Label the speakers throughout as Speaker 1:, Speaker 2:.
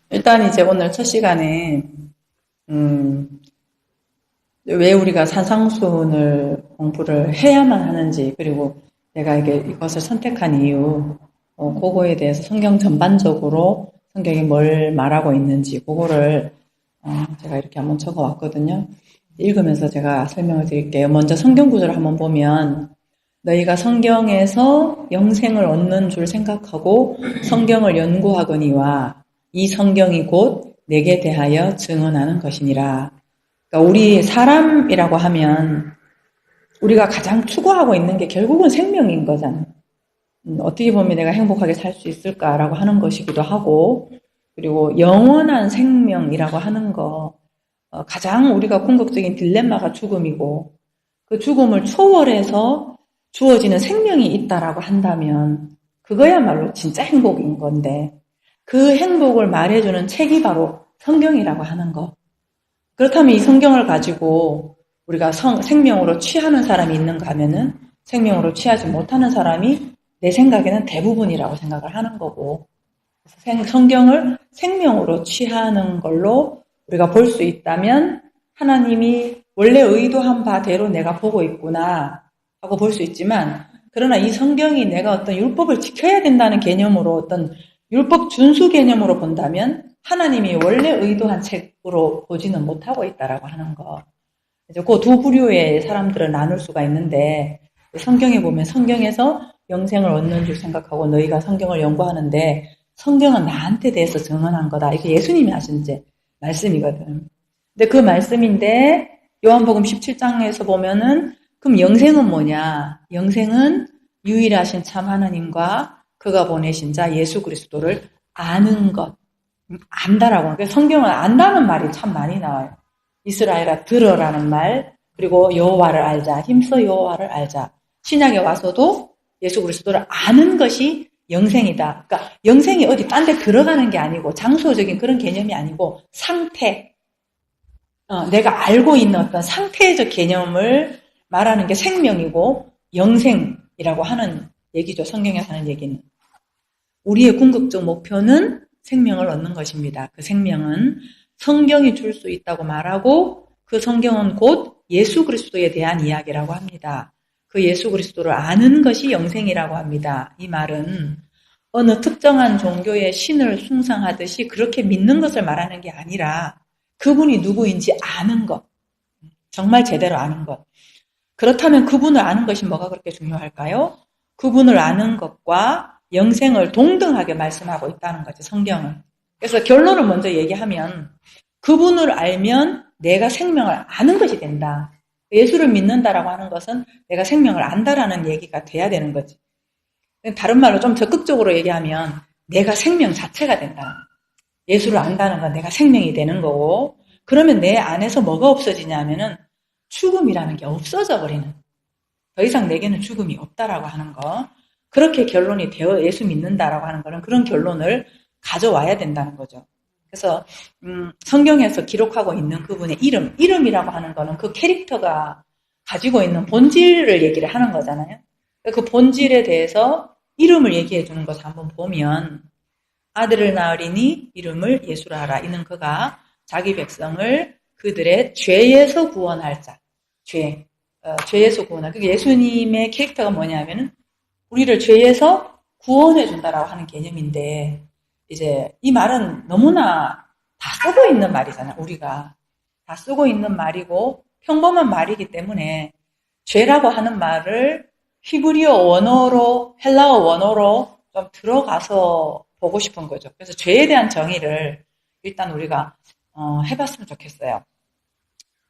Speaker 1: 일단 이제 오늘 첫 시간에 왜 우리가 산상수훈을 공부를 해야만 하는지, 그리고 내가 이것을 선택한 이유, 그거에 대해서 성경 전반적으로 성경이 뭘 말하고 있는지 그거를 제가 이렇게 한번 적어왔거든요. 읽으면서 제가 설명을 드릴게요. 먼저 성경 구절을 한번 보면, 너희가 성경에서 영생을 얻는 줄 생각하고 성경을 연구하거니와 이 성경이 곧 내게 대하여 증언하는 것이니라. 그러니까 우리 사람이라고 하면 우리가 가장 추구하고 있는 게 결국은 생명인 거잖아요. 어떻게 보면 내가 행복하게 살 수 있을까라고 하는 것이기도 하고, 그리고 영원한 생명이라고 하는 거, 가장 우리가 궁극적인 딜레마가 죽음이고, 그 죽음을 초월해서 주어지는 생명이 있다라고 한다면 그거야말로 진짜 행복인 건데, 그 행복을 말해주는 책이 바로 성경이라고 하는 거. 그렇다면 이 성경을 가지고 우리가 생명으로 취하는 사람이 있는가 하면은 생명으로 취하지 못하는 사람이 내 생각에는 대부분이라고 생각을 하는 거고, 성경을 생명으로 취하는 걸로 우리가 볼 수 있다면 하나님이 원래 의도한 바대로 내가 보고 있구나 하고 볼 수 있지만, 그러나 이 성경이 내가 어떤 율법을 지켜야 된다는 개념으로, 어떤 율법 준수 개념으로 본다면 하나님이 원래 의도한 책으로 보지는 못하고 있다라고 하는 거. 이제 그 두 부류의 사람들을 나눌 수가 있는데, 성경에 보면 성경에서 영생을 얻는 줄 생각하고 너희가 성경을 연구하는데 성경은 나한테 대해서 증언한 거다. 이게 예수님이 하신 이제 말씀이거든. 근데 그 말씀인데 요한복음 17장에서 보면은 그럼 영생은 뭐냐? 영생은 유일하신 참 하나님과 그가 보내신 자 예수 그리스도를 아는 것. 안다라고. 그러니까 성경은 안다는 말이 참 많이 나와요. 이스라엘아 들어라는 말, 그리고 여호와를 알자, 힘써 여호와를 알자. 신약에 와서도 예수 그리스도를 아는 것이 영생이다. 그러니까 영생이 어디 딴 데 들어가는 게 아니고 장소적인 그런 개념이 아니고 상태, 내가 알고 있는 어떤 상태적 개념을 말하는 게 생명이고 영생이라고 하는 얘기죠. 성경에서 하는 얘기는. 우리의 궁극적 목표는 생명을 얻는 것입니다. 그 생명은 성경이 줄 수 있다고 말하고, 그 성경은 곧 예수 그리스도에 대한 이야기라고 합니다. 그 예수 그리스도를 아는 것이 영생이라고 합니다. 이 말은 어느 특정한 종교의 신을 숭상하듯이 그렇게 믿는 것을 말하는 게 아니라 그분이 누구인지 아는 것, 정말 제대로 아는 것. 그렇다면 그분을 아는 것이 뭐가 그렇게 중요할까요? 그분을 아는 것과 영생을 동등하게 말씀하고 있다는 거죠, 성경은. 그래서 결론을 먼저 얘기하면 그분을 알면 내가 생명을 아는 것이 된다. 예수를 믿는다라고 하는 것은 내가 생명을 안다라는 얘기가 돼야 되는 거지. 다른 말로 좀 적극적으로 얘기하면 내가 생명 자체가 된다. 예수를 안다는 건 내가 생명이 되는 거고, 그러면 내 안에서 뭐가 없어지냐면은 죽음이라는 게 없어져 버리는, 더 이상 내게는 죽음이 없다라고 하는 거. 그렇게 결론이 되어 예수 믿는다라고 하는 거는 그런 결론을 가져와야 된다는 거죠. 그래서 성경에서 기록하고 있는 그분의 이름이라고 하는 거는 그 캐릭터가 가지고 있는 본질을 얘기를 하는 거잖아요. 그 본질에 대해서 이름을 얘기해 주는 것을 한번 보면, 아들을 낳으리니 이름을 예수라 하라. 이는 그가 자기 백성을 그들의 죄에서 구원할 자. 죄에서 구원할. 그게 예수님의 캐릭터가 뭐냐면은 우리를 죄에서 구원해 준다라고 하는 개념인데, 이제 이 말은 너무나 다 쓰고 있는 말이잖아요. 우리가 다 쓰고 있는 말이고 평범한 말이기 때문에 죄라고 하는 말을 히브리어 원어로, 헬라어 원어로 좀 들어가서 보고 싶은 거죠. 그래서 죄에 대한 정의를 일단 우리가 해봤으면 좋겠어요.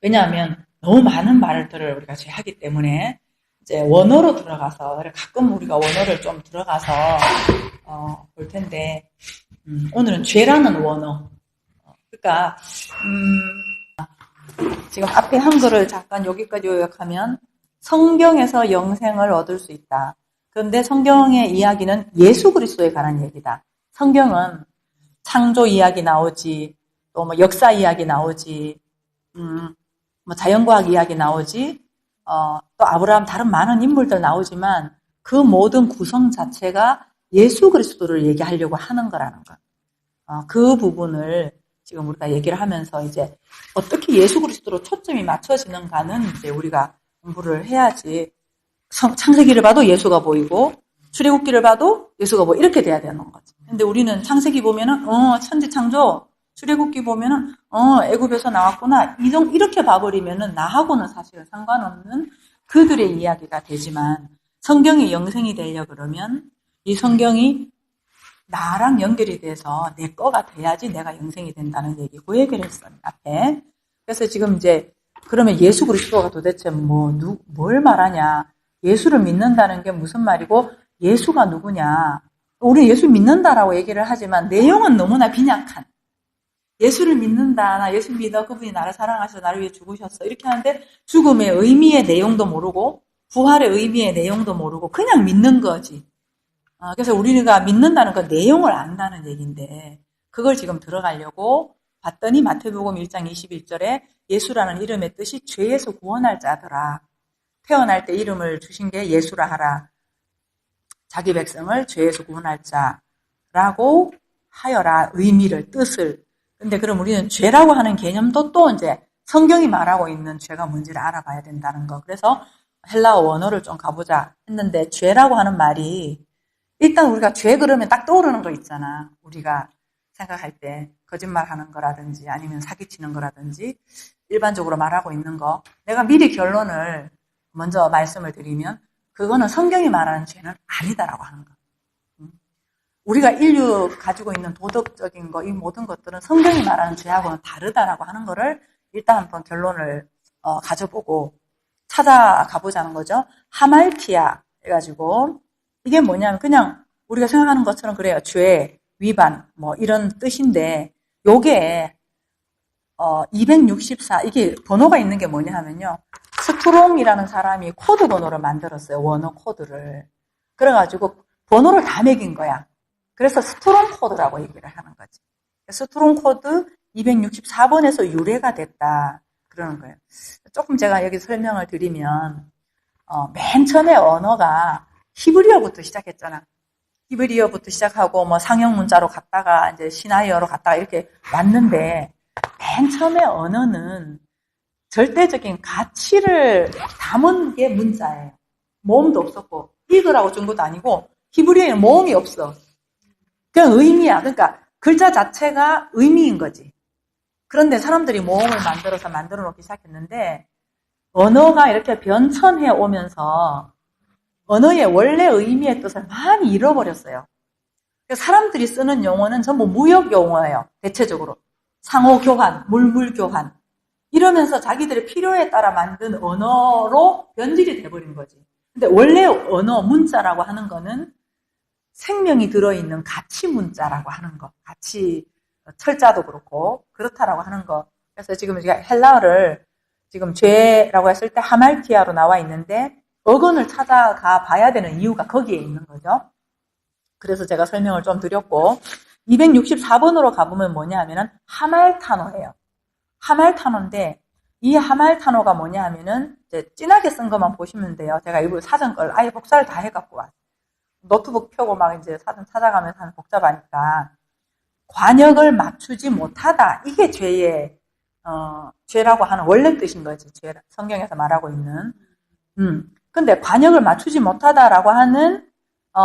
Speaker 1: 왜냐하면 너무 많은 말들을 우리가 하기 때문에 이제 원어로 들어가서, 가끔 우리가 원어를 좀 들어가서 볼 텐데, 오늘은 죄라는 원어. 그러니까 지금 앞에 한글을 잠깐 여기까지 요약하면 성경에서 영생을 얻을 수 있다. 그런데 성경의 이야기는 예수 그리스도에 관한 얘기다. 성경은 창조 이야기 나오지, 또 뭐 역사 이야기 나오지, 뭐 자연과학 이야기 나오지, 또 아브라함 다른 많은 인물들 나오지만 그 모든 구성 자체가 예수 그리스도를 얘기하려고 하는 거라는 것. 그 부분을 지금 우리가 얘기를 하면서 이제 어떻게 예수 그리스도로 초점이 맞춰지는가는 이제 우리가 공부를 해야지. 창세기를 봐도 예수가 보이고 출애굽기를 봐도 예수가 보이고 이렇게 돼야 되는 거지. 근데 우리는 창세기 보면은 천지창조, 출애굽기 보면은 애굽에서 나왔구나 이렇게 봐버리면은 나하고는 사실은 상관없는 그들의 이야기가 되지만 성경이 영생이 되려 그러면 이 성경이 나랑 연결이 돼서 내 거가 돼야지 내가 영생이 된다는 얘기, 그 얘기를 했어요, 앞에. 그래서 지금 이제, 그러면 예수 그리스도가 도대체 뭘 말하냐. 예수를 믿는다는 게 무슨 말이고, 예수가 누구냐. 우리 예수 믿는다라고 얘기를 하지만 내용은 너무나 빈약한. 예수를 믿는다, 나 예수 믿어, 그분이 나를 사랑하셔서 나를 위해 죽으셨어. 이렇게 하는데 죽음의 의미의 내용도 모르고, 부활의 의미의 내용도 모르고, 그냥 믿는 거지. 그래서 우리가 믿는다는 건 내용을 안다는 얘기인데 그걸 지금 들어가려고 봤더니 마태복음 1장 21절에 예수라는 이름의 뜻이 죄에서 구원할 자더라. 태어날 때 이름을 주신 게 예수라 하라. 자기 백성을 죄에서 구원할 자라고 하여라. 의미를, 뜻을. 근데 그럼 우리는 죄라고 하는 개념도 또 이제 성경이 말하고 있는 죄가 뭔지를 알아봐야 된다는 거. 그래서 헬라어 원어를 좀 가보자 했는데 죄라고 하는 말이 일단 우리가 죄 그러면 딱 떠오르는 거 있잖아. 우리가 생각할 때 거짓말하는 거라든지 아니면 사기치는 거라든지 일반적으로 말하고 있는 거. 내가 미리 결론을 먼저 말씀을 드리면 그거는 성경이 말하는 죄는 아니다라고 하는 거. 우리가 인류 가지고 있는 도덕적인 거, 이 모든 것들은 성경이 말하는 죄하고는 다르다라고 하는 거를 일단 한번 결론을 가져보고 찾아가보자는 거죠. 하말티아 해가지고 이게 뭐냐면 그냥 우리가 생각하는 것처럼 그래요. 죄, 위반 뭐 이런 뜻인데 요게 264 이게 번호가 있는 게 뭐냐 하면요. 스트롱이라는 사람이 코드 번호를 만들었어요. 원어 코드를. 그래가지고 번호를 다 매긴 거야. 그래서 스트롱 코드라고 얘기를 하는 거지. 스트롱 코드 264번에서 유래가 됐다. 그러는 거예요. 조금 제가 여기 설명을 드리면 맨 처음에 언어가 히브리어부터 시작했잖아. 히브리어부터 시작하고 뭐 상형 문자로 갔다가 이제 시나이어로 갔다가 이렇게 왔는데 맨 처음에 언어는 절대적인 가치를 담은 게 문자예요. 모음도 없었고 읽으라고 준 것도 아니고 히브리어에는 모음이 없어. 그냥 의미야. 그러니까 글자 자체가 의미인 거지. 그런데 사람들이 모음을 만들어 놓기 시작했는데 언어가 이렇게 변천해 오면서 언어의 원래 의미의 뜻을 많이 잃어버렸어요. 사람들이 쓰는 용어는 전부 무역 용어예요. 대체적으로. 상호 교환, 물물 교환. 이러면서 자기들의 필요에 따라 만든 언어로 변질이 돼버린 거지. 근데 원래 언어, 문자라고 하는 거는 생명이 들어있는 가치 문자라고 하는 거. 가치, 철자도 그렇고, 그렇다라고 하는 거. 그래서 지금 우리가 헬라어를 지금 죄라고 했을 때 하말티아로 나와 있는데, 어근을 찾아가 봐야 되는 이유가 거기에 있는 거죠. 그래서 제가 설명을 좀 드렸고 264번으로 가보면 뭐냐 하면은 하말타노예요. 하말타노인데 이 하말타노가 뭐냐 하면은 이제 진하게 쓴 것만 보시면 돼요. 제가 이거 사전 걸 아예 복사를 다 해갖고 왔어요. 노트북 펴고 막 이제 사전 찾아가면서 하면 복잡하니까 관역을 맞추지 못하다. 이게 죄의 죄라고 하는 원래 뜻인 거지. 죄, 성경에서 말하고 있는. 근데 관역을 맞추지 못하다라고 하는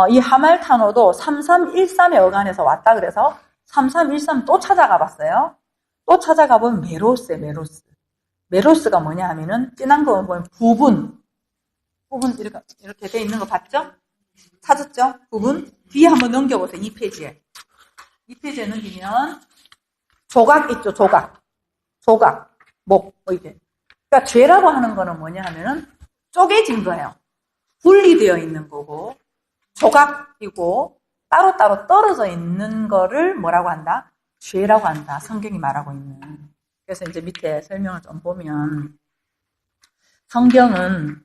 Speaker 1: 이 하말타노도 3313의 어간에서 왔다 그래서 3313 또 찾아가 봤어요. 또 찾아가 보면 메로스예요, 메로스. 메로스가 뭐냐 하면은 진한 거 보면 부분 이렇게 돼 있는 거 봤죠? 찾았죠? 부분. 뒤에 한번 넘겨보세요. 2페이지에. 2페이지에 넘기면 조각 있죠, 조각. 목, 이게. 그러니까 죄라고 하는 거는 뭐냐 하면은 쪼개진 거예요. 분리되어 있는 거고 조각이고 따로따로 떨어져 있는 거를 뭐라고 한다? 죄라고 한다. 성경이 말하고 있는. 그래서 이제 밑에 설명을 좀 보면 성경은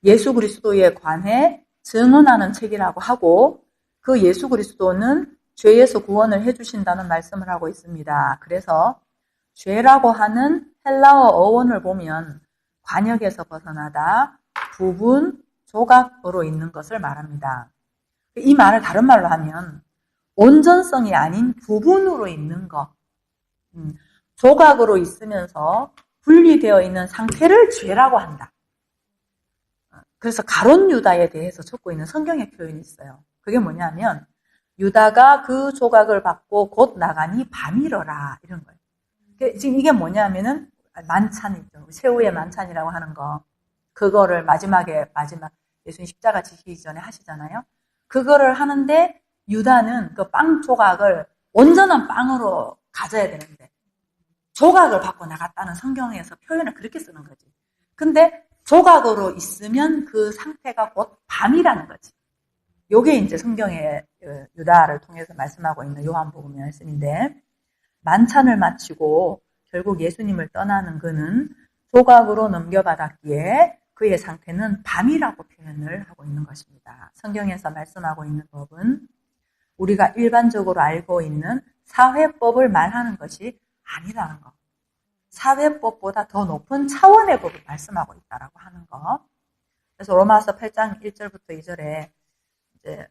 Speaker 1: 예수 그리스도에 관해 증언하는 책이라고 하고 그 예수 그리스도는 죄에서 구원을 해주신다는 말씀을 하고 있습니다. 그래서 죄라고 하는 헬라어 어원을 보면 관역에서 벗어나다, 부분, 조각으로 있는 것을 말합니다. 이 말을 다른 말로 하면 온전성이 아닌 부분으로 있는 거, 조각으로 있으면서 분리되어 있는 상태를 죄라고 한다. 그래서 가룟 유다에 대해서 적고 있는 성경의 표현이 있어요. 그게 뭐냐면 유다가 그 조각을 받고 곧 나가니 밤이러라 이런 거예요. 지금 이게 뭐냐면은 만찬이죠. 최후의 만찬이라고 하는 거. 그거를 마지막 예수님 십자가 지시기 전에 하시잖아요. 그거를 하는데 유다는 그 빵 조각을 온전한 빵으로 가져야 되는데 조각을 받고 나갔다는 성경에서 표현을 그렇게 쓰는 거지. 근데 조각으로 있으면 그 상태가 곧 밤이라는 거지. 요게 이제 성경의 유다를 통해서 말씀하고 있는 요한복음의 말씀인데 만찬을 마치고 결국 예수님을 떠나는 그는 조각으로 넘겨받았기에 그의 상태는 밤이라고 표현을 하고 있는 것입니다. 성경에서 말씀하고 있는 법은 우리가 일반적으로 알고 있는 사회법을 말하는 것이 아니라는 것. 사회법보다 더 높은 차원의 법을 말씀하고 있다라고 하는 것. 그래서 로마서 8장 1절부터 2절에 이제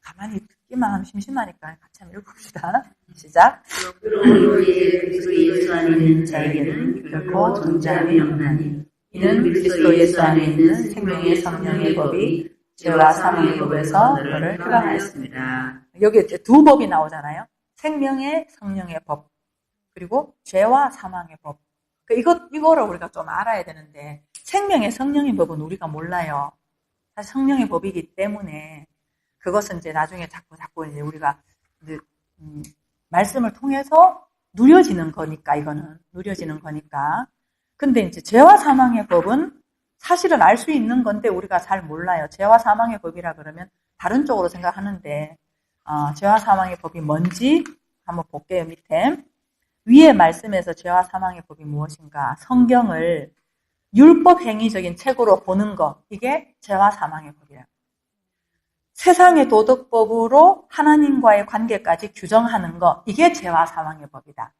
Speaker 1: 가만히 듣기만 하면 심심하니까 같이 한번 읽어봅시다. 시작.
Speaker 2: 그러므로 이제 그리스도 예수 안에 있는 자에게는 결코 정죄함이 없나니 이는 그리스도 예수 안에 있는 생명의 성령의 법이 죄와 사망의 법에서 너를 해방하였습니다.
Speaker 1: 여기 이제 두 법이 나오잖아요. 생명의 성령의 법 그리고 죄와 사망의 법. 이거를 우리가 좀 알아야 되는데 생명의 성령의 법은 우리가 몰라요. 사실 성령의 법이기 때문에 그것은 이제 나중에 자꾸 이제 우리가 말씀을 통해서 누려지는 거니까 이거는 누려지는 거니까. 근데 이제 죄와 사망의 법은 사실은 알 수 있는 건데 우리가 잘 몰라요. 죄와 사망의 법이라 그러면 다른 쪽으로 생각하는데 죄와 사망의 법이 뭔지 한번 볼게요. 밑에 위의 말씀에서 죄와 사망의 법이 무엇인가? 성경을 율법 행위적인 책으로 보는 것 이게 죄와 사망의 법이에요. 세상의 도덕법으로 하나님과의 관계까지 규정하는 것 이게 죄와 사망의 법이다.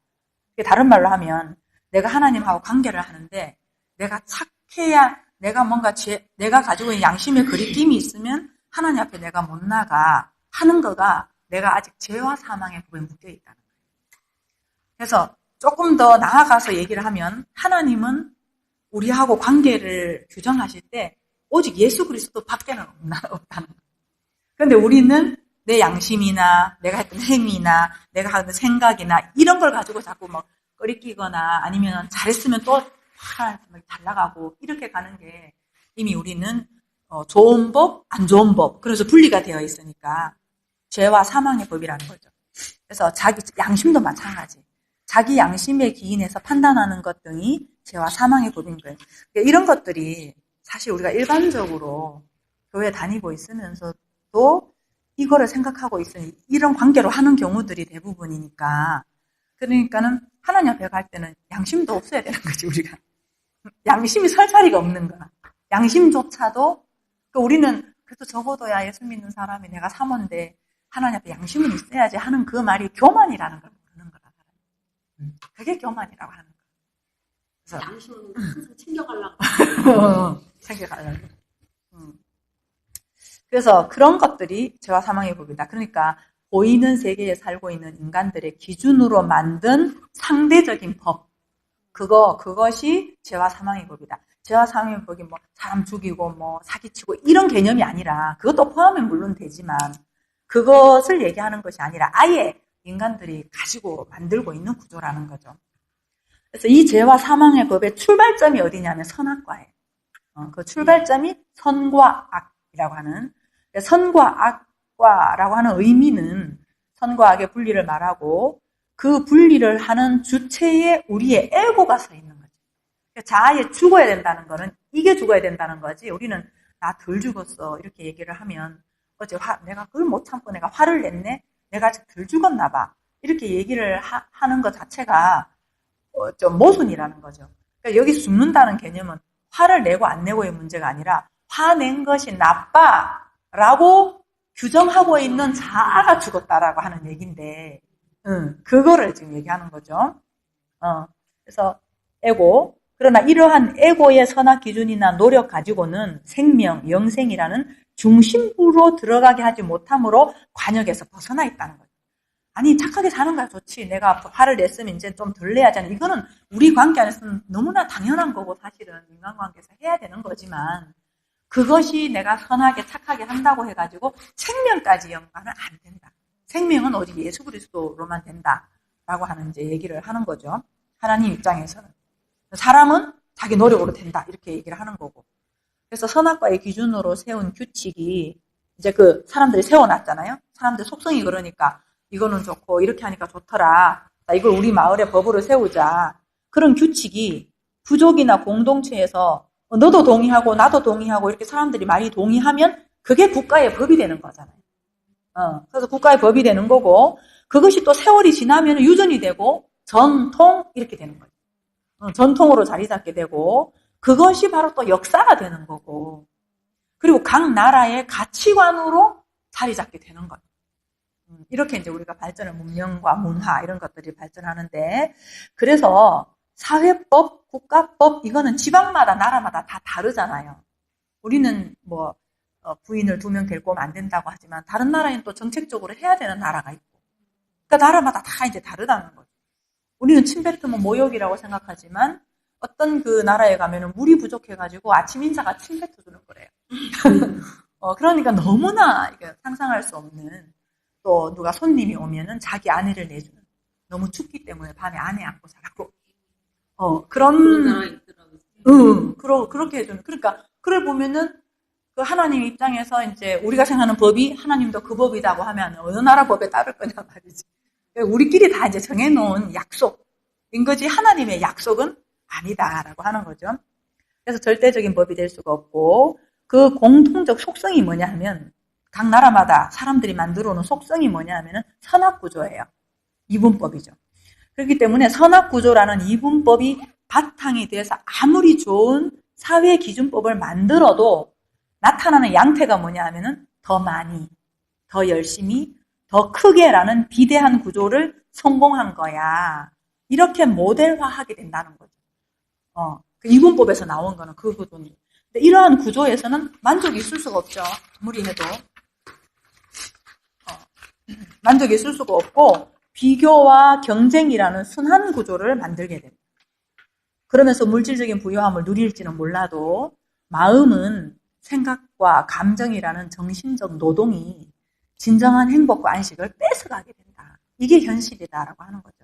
Speaker 1: 다른 말로 하면 내가 하나님하고 관계를 하는데 내가 착해야 내가 내가 가지고 있는 양심의 그리낌이 있으면 하나님 앞에 내가 못 나가 하는 거가 내가 아직 죄와 사망의 법에 묶여 있다는 거예요. 그래서 조금 더 나아가서 얘기를 하면 하나님은 우리하고 관계를 규정하실 때 오직 예수 그리스도 밖에는 없다는 거예요. 그런데 우리는 내 양심이나 내가 했던 행위나 내가 하는 생각이나 이런 걸 가지고 자꾸 뭐 꺼리끼거나 아니면 잘했으면 또 잘 나가고 이렇게 가는 게 이미 우리는 좋은 법, 안 좋은 법 그래서 분리가 되어 있으니까 죄와 사망의 법이라는 거죠. 그래서 자기 양심도 마찬가지. 자기 양심에 기인해서 판단하는 것 등이 죄와 사망의 법인 거예요. 그러니까 이런 것들이 사실 우리가 일반적으로 교회 다니고 있으면서도 이거를 생각하고 있으니 이런 관계로 하는 경우들이 대부분이니까 그러니까는 하나님 앞에 갈 때는 양심도 없어야 되는 거지 우리가. 양심이 설 자리가 없는 거야. 양심조차도 우리는 그래도 적어도야 예수 믿는 사람이 내가 사모인데 하나님 앞에 양심은 있어야지 하는 그 말이 교만이라는 걸 모르는 거라. 그게 교만이라고 하는 거야.
Speaker 2: 그래서 양심은 항상 챙겨가려고.
Speaker 1: 챙겨가려고. 그래서 그런 것들이 죄와 사망의 법이다. 그러니까 보이는 세계에 살고 있는 인간들의 기준으로 만든 상대적인 법. 그것이 죄와 사망의 법이다. 죄와 사망의 법이 뭐 사람 죽이고 뭐 사기치고 이런 개념이 아니라 그것도 포함은 물론 되지만 그것을 얘기하는 것이 아니라 아예 인간들이 가지고 만들고 있는 구조라는 거죠. 그래서 이 죄와 사망의 법의 출발점이 어디냐면 선악과예요. 그 출발점이 선과 악이라고 하는 선과 악과라고 하는 의미는 선과 악의 분리를 말하고 그 분리를 하는 주체에 우리의 에고가 서 있는 거죠. 자아에 죽어야 된다는 거는 이게 죽어야 된다는 거지. 우리는 나 덜 죽었어 이렇게 얘기를 하면 어제 내가 그걸 못 참고 내가 화를 냈네. 내가 아직 덜 죽었나 봐. 이렇게 얘기를 하는 것 자체가 좀 모순이라는 거죠. 그러니까 여기서 죽는다는 개념은 화를 내고 안 내고의 문제가 아니라 화낸 것이 나빠라고 규정하고 있는 자아가 죽었다라고 하는 얘기인데 그거를 지금 얘기하는 거죠. 그래서 에고. 그러나 이러한 에고의 선악 기준이나 노력 가지고는 생명, 영생이라는 중심부로 들어가게 하지 못함으로 관역에서 벗어나 있다는 거죠. 아니 착하게 사는 거야 좋지. 내가 화를 냈으면 이제 좀 덜 내야잖아. 이거는 우리 관계 안에서는 너무나 당연한 거고 사실은 인간관계에서 해야 되는 거지만 그것이 내가 선하게 착하게 한다고 해가지고 생명까지 연관은 안 된다. 생명은 오직 예수 그리스도로만 된다라고 하는 이제 얘기를 하는 거죠. 하나님 입장에서는. 사람은 자기 노력으로 된다 이렇게 얘기를 하는 거고. 그래서 선악과의 기준으로 세운 규칙이 이제 그 사람들이 세워놨잖아요. 사람들 속성이 그러니까 이거는 좋고 이렇게 하니까 좋더라. 이걸 우리 마을의 법으로 세우자. 그런 규칙이 부족이나 공동체에서 너도 동의하고 나도 동의하고 이렇게 사람들이 많이 동의하면 그게 국가의 법이 되는 거잖아요. 그래서 국가의 법이 되는 거고 그것이 또 세월이 지나면 유전이 되고 전통 이렇게 되는 거죠. 전통으로 자리 잡게 되고 그것이 바로 또 역사가 되는 거고 그리고 각 나라의 가치관으로 자리 잡게 되는 거죠. 이렇게 이제 우리가 발전을 문명과 문화 이런 것들이 발전하는데 그래서 사회법, 국가법 이거는 지방마다 나라마다 다 다르잖아요. 우리는 뭐 부인을 2명 데리고 오면 안 된다고 하지만 다른 나라에는 또 정책적으로 해야 되는 나라가 있고 그러니까 나라마다 다 이제 다르다는 거죠. 우리는 침 뱉으면 모욕이라고 생각하지만 어떤 그 나라에 가면은 물이 부족해가지고 아침 인사가 침 뱉어주는 거래요. 그러니까 너무나 이게 상상할 수 없는 또 누가 손님이 오면은 자기 아내를 내주는 너무 춥기 때문에 밤에 아내 안고 자라고 그렇게 해주는 그러니까 그걸 보면은 그 하나님 입장에서 이제 우리가 생각하는 법이 하나님도 그 법이라고 하면 어느 나라 법에 따를 거냐 말이지. 우리끼리 다 이제 정해놓은 약속인 거지 하나님의 약속은 아니다라고 하는 거죠. 그래서 절대적인 법이 될 수가 없고 그 공통적 속성이 뭐냐 하면 각 나라마다 사람들이 만들어 놓은 속성이 뭐냐 하면은 선악구조예요. 이분법이죠. 그렇기 때문에 선악구조라는 이분법이 바탕이 돼서 아무리 좋은 사회기준법을 만들어도 나타나는 양태가 뭐냐 하면은 더 많이, 더 열심히, 더 크게라는 비대한 구조를 성공한 거야. 이렇게 모델화하게 된다는 거죠. 그 이분법에서 나온 거는 그 구조입니다. 근데 이러한 구조에서는 만족이 있을 수가 없죠. 아무리 해도. 만족이 있을 수가 없고 비교와 경쟁이라는 순환 구조를 만들게 됩니다. 그러면서 물질적인 부유함을 누릴지는 몰라도 마음은 생각과 감정이라는 정신적 노동이 진정한 행복과 안식을 뺏어가게 된다. 이게 현실이다라고 하는 거죠.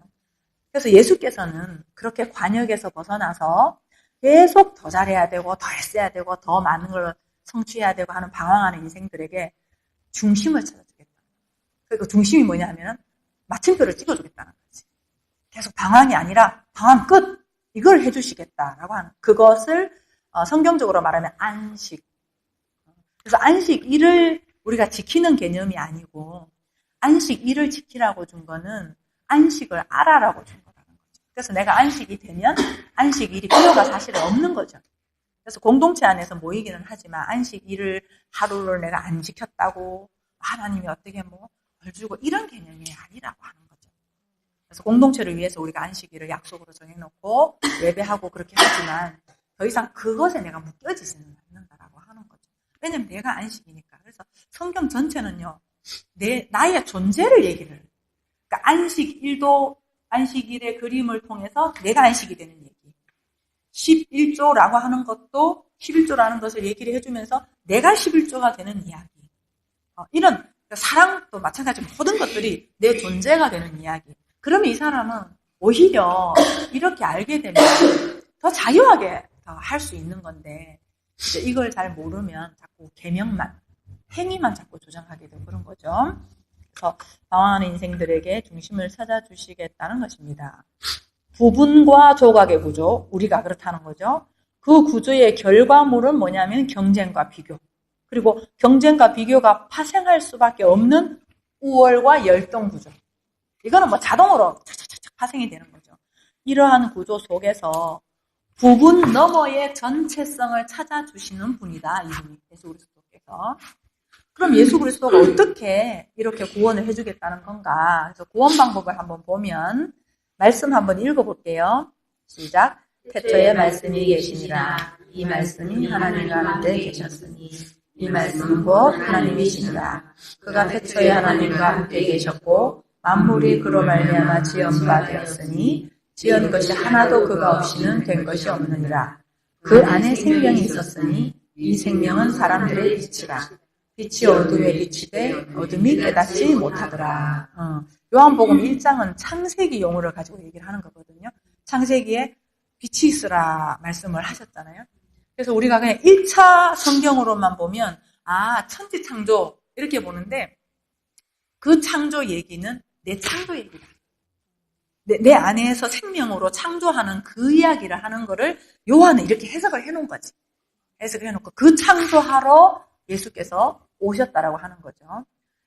Speaker 1: 그래서 예수께서는 그렇게 관역에서 벗어나서 계속 더 잘해야 되고 더 했어야 되고 더 많은 걸 성취해야 되고 하는 방황하는 인생들에게 중심을 찾아주겠다. 그리고 중심이 뭐냐 하면은 마침표를 찍어주겠다는 거지. 계속 방황이 아니라 방황 끝! 이걸 해주시겠다라고 하는 그것을 성경적으로 말하면 안식. 그래서 안식 일을 우리가 지키는 개념이 아니고 안식 일을 지키라고 준 거는 안식을 알아라고 준 거라는 거죠. 그래서 내가 안식이 되면 안식 일이 필요가 사실은 없는 거죠. 그래서 공동체 안에서 모이기는 하지만 안식 일을 하루를 내가 안 지켰다고 하나님이 어떻게 뭐 벌 주고 이런 개념이 아니라고 하는 거죠. 그래서 공동체를 위해서 우리가 안식일을 약속으로 정해놓고 예배하고 그렇게 하지만 더 이상 그것에 내가 묶여지지는 않는다라고 하는 거죠. 왜냐면 내가 안식이니까. 그래서 성경 전체는요, 나의 존재를 얘기를. 그러니까 안식일의 그림을 통해서 내가 안식이 되는 얘기. 11조라고 하는 것도 11조라는 것을 얘기를 해주면서 내가 11조가 되는 이야기. 이런 사랑도 마찬가지로 모든 것들이 내 존재가 되는 이야기. 그러면 이 사람은 오히려 이렇게 알게 되면 더 자유하게 할 수 있는 건데 이제 이걸 잘 모르면 자꾸 계명만, 행위만 자꾸 조장하게 되고 그런 거죠. 그래서 방황하는 인생들에게 중심을 찾아주시겠다는 것입니다. 부분과 조각의 구조, 우리가 그렇다는 거죠. 그 구조의 결과물은 뭐냐면 경쟁과 비교. 그리고 경쟁과 비교가 파생할 수밖에 없는 우월과 열등 구조. 이거는 뭐 자동으로 착착착 파생이 되는 거죠. 이러한 구조 속에서 부분 너머의 전체성을 찾아주시는 분이다. 이분이 예수 그리스도께서. 그럼 예수 그리스도가 어떻게 이렇게 구원을 해주겠다는 건가? 그래서 구원 방법을 한번 보면 말씀 한번 읽어볼게요. 시작. 태초에 말씀이 계시니라. 이 말씀이 하나님과 함께 계셨으니 이 말씀은 곧 하나님이시니라. 그가 태초에 하나님과 함께 계셨고
Speaker 2: 만물이 그로 말미암아 지은 바 되었으니 지은 것이 하나도 그가 없이는 된 것이 없느니라. 그 안에 생명이 있었으니 이 생명은 사람들의 빛이라. 빛이 어둠에 비치되 어둠이 깨닫지 못하더라. 요한복음 1장은 창세기 용어를 가지고 얘기를 하는 거거든요. 창세기에 빛이 있으라 말씀을 하셨잖아요. 그래서 우리가 그냥 1차 성경으로만 보면 천지 창조 이렇게 보는데 그 창조 얘기는 내 창조 얘기다. 내 안에서 생명으로 창조하는 그 이야기를 하는 거를 요한은 이렇게 해석을 해놓은 거지. 해석을 해놓고 그 창조하러 예수께서 오셨다라고 하는 거죠.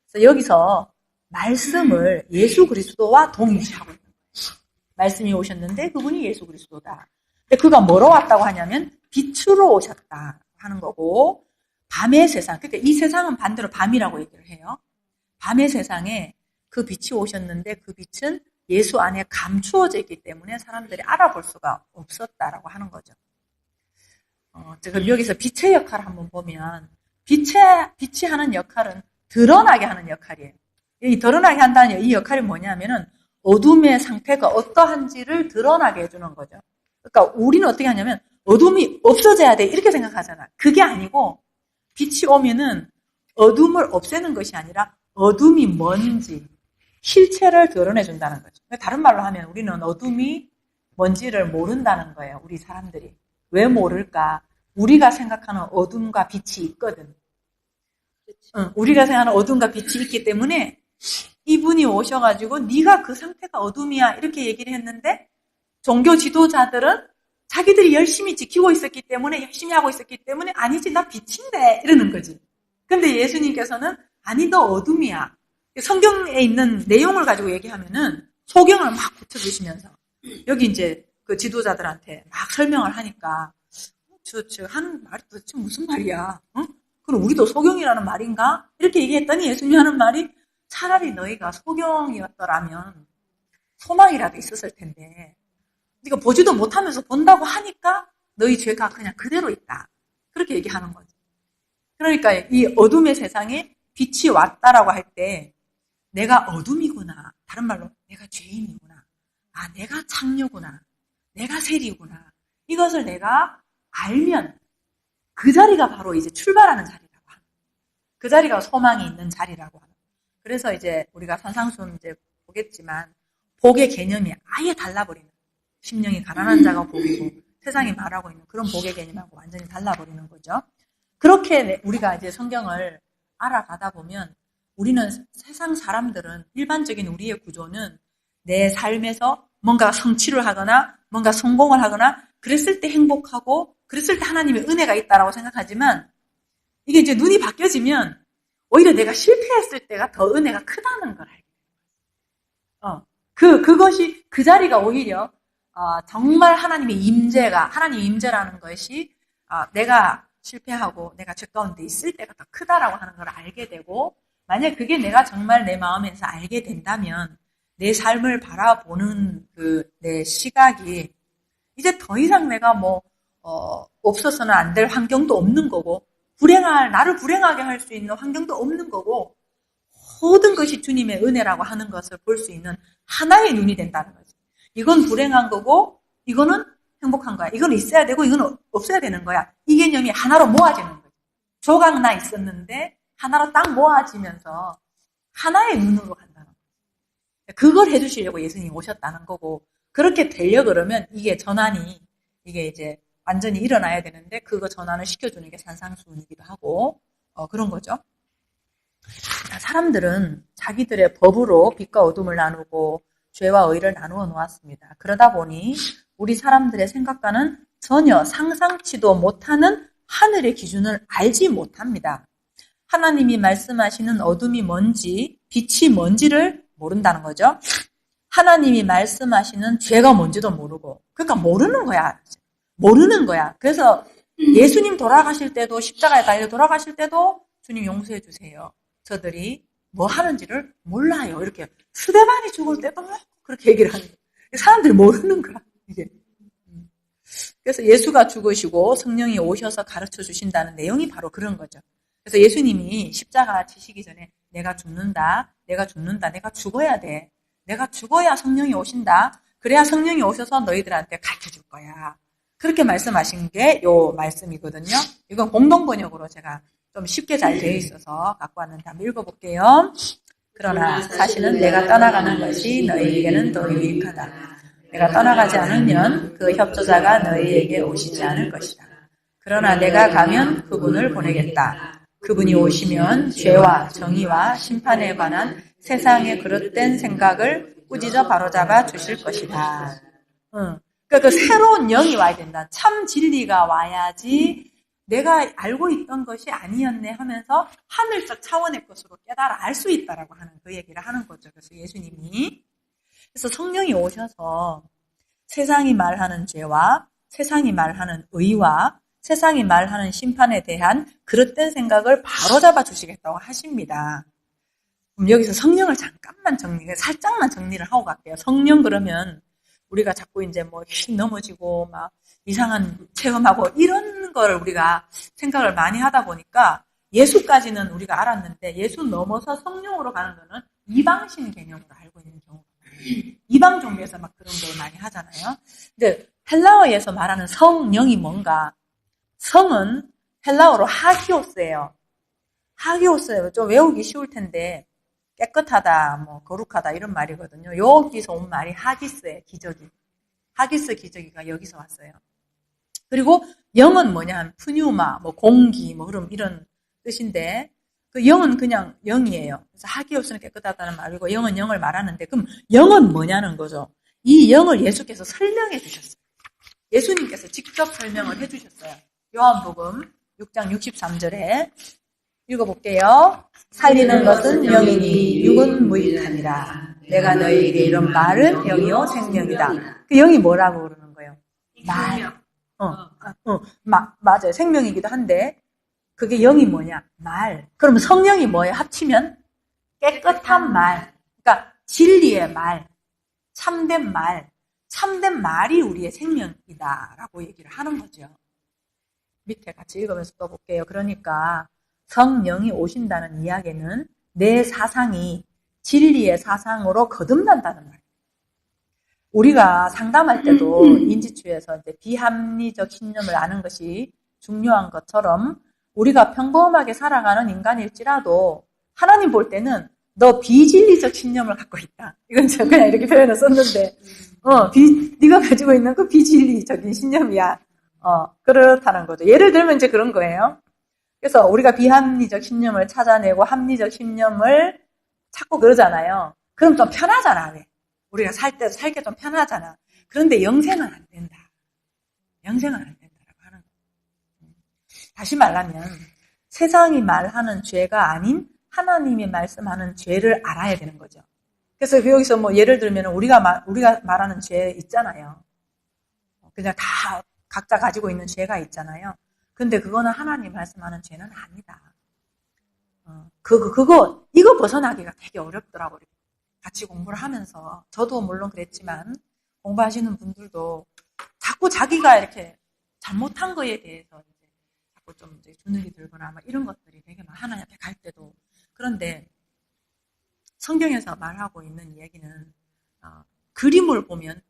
Speaker 2: 그래서 여기서 말씀을 예수 그리스도와 동일시하고 있는 거예요. 말씀이 오셨는데 그분이 예수 그리스도다. 근데 그가 뭐로 왔다고 하냐면 빛으로 오셨다 하는 거고, 밤의 세상, 그러니까 이 세상은 반대로 밤이라고 얘기를 해요. 밤의 세상에 그 빛이 오셨는데 그 빛은 예수 안에 감추어져 있기 때문에 사람들이 알아볼 수가 없었다라고 하는 거죠. 지금 여기서 빛의 역할을 한번 보면 빛이 하는 역할은 드러나게 하는 역할이에요. 이 드러나게 한다는 이 역할이 뭐냐면은 어둠의 상태가 어떠한지를 드러나게 해주는 거죠. 그러니까 우리는 어떻게 하냐면 어둠이 없어져야 돼 이렇게 생각하잖아. 그게 아니고 빛이 오면은 어둠을 없애는 것이 아니라 어둠이 뭔지 실체를 드러내준다는 거죠. 다른 말로 하면 우리는 어둠이 뭔지를 모른다는 거예요. 우리 사람들이. 왜 모를까? 우리가 생각하는 어둠과 빛이 있거든. 우리가 생각하는 어둠과 빛이 있기 때문에 이분이 오셔가지고 네가 그 상태가 어둠이야 이렇게 얘기를 했는데 종교 지도자들은 자기들이 열심히 지키고 있었기 때문에 열심히 하고 있었기 때문에 아니지 나 빛인데 이러는 거지. 근데 예수님께서는 아니 너 어둠이야. 성경에 있는 내용을 가지고 얘기하면은 소경을 막 붙여주시면서 여기 이제 그 지도자들한테 막 설명을 하니까 저 하는 말이 도대체 무슨 말이야? 그럼 우리도 소경이라는 말인가? 이렇게 얘기했더니 예수님이 하는 말이 차라리 너희가 소경이었더라면 소망이라도 있었을 텐데 네가 보지도 못하면서 본다고 하니까 너희 죄가 그냥 그대로 있다. 그렇게 얘기하는 거죠. 그러니까 이 어둠의 세상에 빛이 왔다라고 할 때 내가 어둠이구나. 다른 말로 내가 죄인이구나. 내가 창녀구나. 내가 세리구나. 이것을 내가 알면 그 자리가 바로 이제 출발하는 자리라고 하는 그 자리가 소망이 있는 자리라고 하는 그래서 이제 우리가 산상수훈 이제 보겠지만 복의 개념이 아예 달라버리는 심령이 가난한 자가 복이고 세상이 말하고 있는 그런 복의 개념하고 완전히 달라버리는 거죠. 그렇게 우리가 이제 성경을 알아가다 보면 우리는 세상 사람들은 일반적인 우리의 구조는 내 삶에서 뭔가 성취를 하거나 뭔가 성공을 하거나 그랬을 때 행복하고 그랬을 때 하나님의 은혜가 있다라고 생각하지만 이게 이제 눈이 바뀌어지면 오히려 내가 실패했을 때가 더 은혜가 크다는 걸 알게 돼요. 그것이 그 자리가 오히려 정말 하나님의 임재라는 것이 내가 실패하고 내가 죄 가운데 있을 때가 더 크다라고 하는 걸 알게 되고 만약 그게 내가 정말 내 마음에서 알게 된다면 내 삶을 바라보는 내 시각이 이제 더 이상 내가 없어서는 안 될 환경도 없는 거고 나를 불행하게 할 수 있는 환경도 없는 거고 모든 것이 주님의 은혜라고 하는 것을 볼 수 있는 하나의 눈이 된다는 거지. 이건 불행한 거고 이거는 행복한 거야. 이건 있어야 되고 이건 없어야 되는 거야. 이 개념이 하나로 모아지는 거지. 조각 나 있었는데 하나로 딱 모아지면서 하나의 눈으로 간다는 거지. 그걸 해주시려고 예수님이 오셨다는 거고 그렇게 되려 그러면 이게 전환이 이게 이제 완전히 일어나야 되는데 그거 전환을 시켜주는 게 산상수훈이기도 하고 그런 거죠. 사람들은 자기들의 법으로 빛과 어둠을 나누고 죄와 의를 나누어 놓았습니다. 그러다 보니 우리 사람들의 생각과는 전혀 상상치도 못하는 하늘의 기준을 알지 못합니다. 하나님이 말씀하시는 어둠이 뭔지 빛이 뭔지를 모른다는 거죠. 하나님이 말씀하시는 죄가 뭔지도 모르고 그러니까 모르는 거야. 그래서 예수님 돌아가실 때도 십자가에 달려 돌아가실 때도 주님 용서해 주세요. 저들이 뭐 하는지를 몰라요. 이렇게 스데반이 죽을 때도 그렇게 얘기를 하는 거예요. 사람들이 모르는 거야. 이게. 그래서 예수가 죽으시고 성령이 오셔서 가르쳐 주신다는 내용이 바로 그런 거죠. 그래서 예수님이 십자가 지시기 전에
Speaker 1: 내가 죽는다. 내가 죽는다. 내가 죽어야 돼. 내가 죽어야 성령이 오신다. 그래야 성령이 오셔서 너희들한테 가르쳐줄 거야. 그렇게 말씀하신 게 요 말씀이거든요. 이건 공동번역으로 제가 좀 쉽게 잘 되어 있어서 갖고 왔는데 한번 읽어볼게요. 그러나 사실은 내가 떠나가는 것이 너희에게는 더 유익하다. 내가 떠나가지 않으면 그 협조자가 너희에게 오시지 않을 것이다. 그러나 내가 가면 그분을 보내겠다. 그분이 오시면 죄와 정의와 심판에 관한 세상의 그릇된 생각을 꾸짖어 바로잡아 주실 것이다. 그러니까 그 새로운 영이 와야 된다. 참 진리가 와야지 내가 알고 있던 것이 아니었네 하면서 하늘적 차원의 것으로 깨달아 알 수 있다라고 하는 그 얘기를 하는 거죠. 그래서 예수님이. 그래서 성령이 오셔서 세상이 말하는 죄와 세상이 말하는 의와 세상이 말하는 심판에 대한 그릇된 생각을 바로잡아 주시겠다고 하십니다. 그럼 여기서 성령을 잠깐만 살짝만 정리를 하고 갈게요. 성령 그러면 우리가 자꾸 이제 뭐 넘어지고 막 이상한 체험하고 이런 거를 우리가 생각을 많이 하다 보니까 예수까지는 우리가 알았는데 예수 넘어서 성령으로 가는 거는 이방신 개념으로 알고 있는 경우가 많아요. 이방 종교에서 막 그런 걸 많이 하잖아요. 근데 헬라어에서 말하는 성령이 뭔가? 성은 헬라어로 하기오스예요. 하기오스예요. 좀 외우기 쉬울 텐데 깨끗하다, 뭐 거룩하다 이런 말이거든요. 여기서 온 말이 하기스예요. 기저귀. 하기스 기저귀가 여기서 왔어요. 그리고 영은 뭐냐 하면 푸뉴마, 뭐 공기, 뭐 이런 뜻인데 그 영은 그냥 영이에요. 그래서 하기오스는 깨끗하다는 말이고 영은 영을 말하는데 그럼 영은 뭐냐는 거죠. 이 영을 예수께서 설명해 주셨어요. 예수님께서 직접 설명을 해 주셨어요. 요한복음 6장 63절에 읽어볼게요. 살리는 것은 영이니 육은 무익함이라. 내가 너희에게 이런 말은 영이요 생명이다. 그 영이 뭐라고 그러는 거예요? 말. 맞아요. 생명이기도 한데 그게 영이 뭐냐? 말. 그럼 성령이 뭐예요? 합치면 깨끗한 말. 그러니까 진리의 말, 참된 말, 참된 말이 우리의 생명이다라고 얘기를 하는 거죠. 밑에 같이 읽으면서 또 볼게요. 그러니까 성령이 오신다는 이야기는 내 사상이 진리의 사상으로 거듭난다는 말이에요. 우리가 상담할 때도 인지추에서 이제 비합리적 신념을 아는 것이 중요한 것처럼 우리가 평범하게 살아가는 인간일지라도 하나님 볼 때는 너 비진리적 신념을 갖고 있다. 이건 제가 그냥 이렇게 표현을 썼는데 네가 가지고 있는 그 비진리적인 신념이야. 그렇다는 거죠. 예를 들면 이제 그런 거예요. 그래서 우리가 비합리적 신념을 찾아내고 합리적 신념을 찾고 그러잖아요. 그럼 좀 편하잖아. 왜? 우리가 살 때도 살기 좀 편하잖아. 그런데 영생은 안 된다. 영생은 안 된다라고 하는 거예요. 다시 말하면 세상이 말하는 죄가 아닌 하나님이 말씀하는 죄를 알아야 되는 거죠. 그래서 여기서 뭐 예를 들면 우리가 말하는 죄 있잖아요. 그냥 다 각자 가지고 있는 죄가 있잖아요. 근데 그거는 하나님 말씀하는 죄는 아니다. 이거 벗어나기가 되게 어렵더라고요. 같이 공부를 하면서. 저도 물론 그랬지만, 공부하시는 분들도 자꾸 자기가 이렇게 잘못한 거에 대해서 이제 자꾸 좀 이제 주눅이 들거나 막 이런 것들이 되게 막 하나님 앞에 갈 때도. 그런데 성경에서 말하고 있는 이야기는, 그림을 보면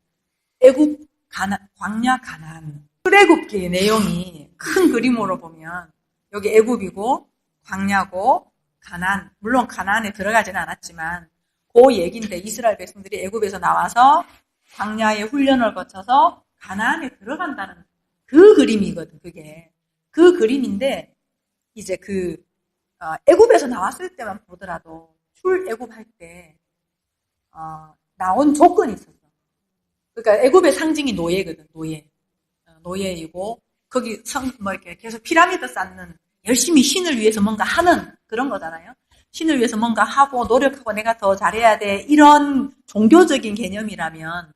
Speaker 1: 애국, 광야, 가나안. 출애굽기의 내용이 큰 그림으로 보면 여기 애굽이고 광야고 가나안, 물론 가나안에 들어가지는 않았지만 그 얘기인데 이스라엘 백성들이 애굽에서 나와서 광야의 훈련을 거쳐서 가나안에 들어간다는 그 그림이거든. 그게 그 그림인데 이제 애굽에서 나왔을 때만 보더라도 출애굽할 때 나온 조건이 있었어. 그러니까 애굽의 상징이 노예거든. 노예이고 거기 이렇게 계속 피라미드 쌓는 열심히 신을 위해서 뭔가 하는 그런 거잖아요. 신을 위해서 뭔가 하고 노력하고 내가 더 잘해야 돼 이런 종교적인 개념이라면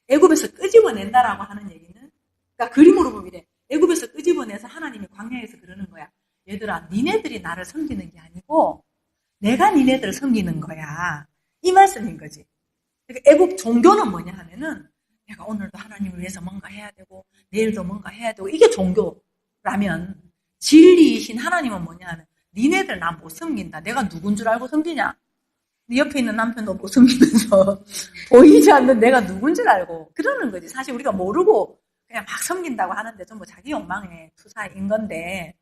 Speaker 1: 애굽에서 끄집어낸다라고 하는 얘기는 그러니까 그림으로 보면 이래. 애굽에서 끄집어내서 하나님이 광야에서 그러는 거야. 얘들아 니네들이 나를 섬기는 게 아니고 내가 니네들을 섬기는 거야. 이 말씀인 거지. 그러니까 애굽 종교는 뭐냐 하면은 내가 오늘도 하나님을 위해서 뭔가 해야 되고 내일도 뭔가 해야 되고 이게 종교라면 진리이신 하나님은 뭐냐 하면 니네들 나 못 섬긴다. 내가 누군 줄 알고 섬기냐? 네 옆에 있는 남편도 못 섬기면서 보이지 않는 내가 누군 줄 알고 그러는 거지. 사실 우리가 모르고 그냥 막 섬긴다고 하는데 전부 자기 욕망의 투사인 건데,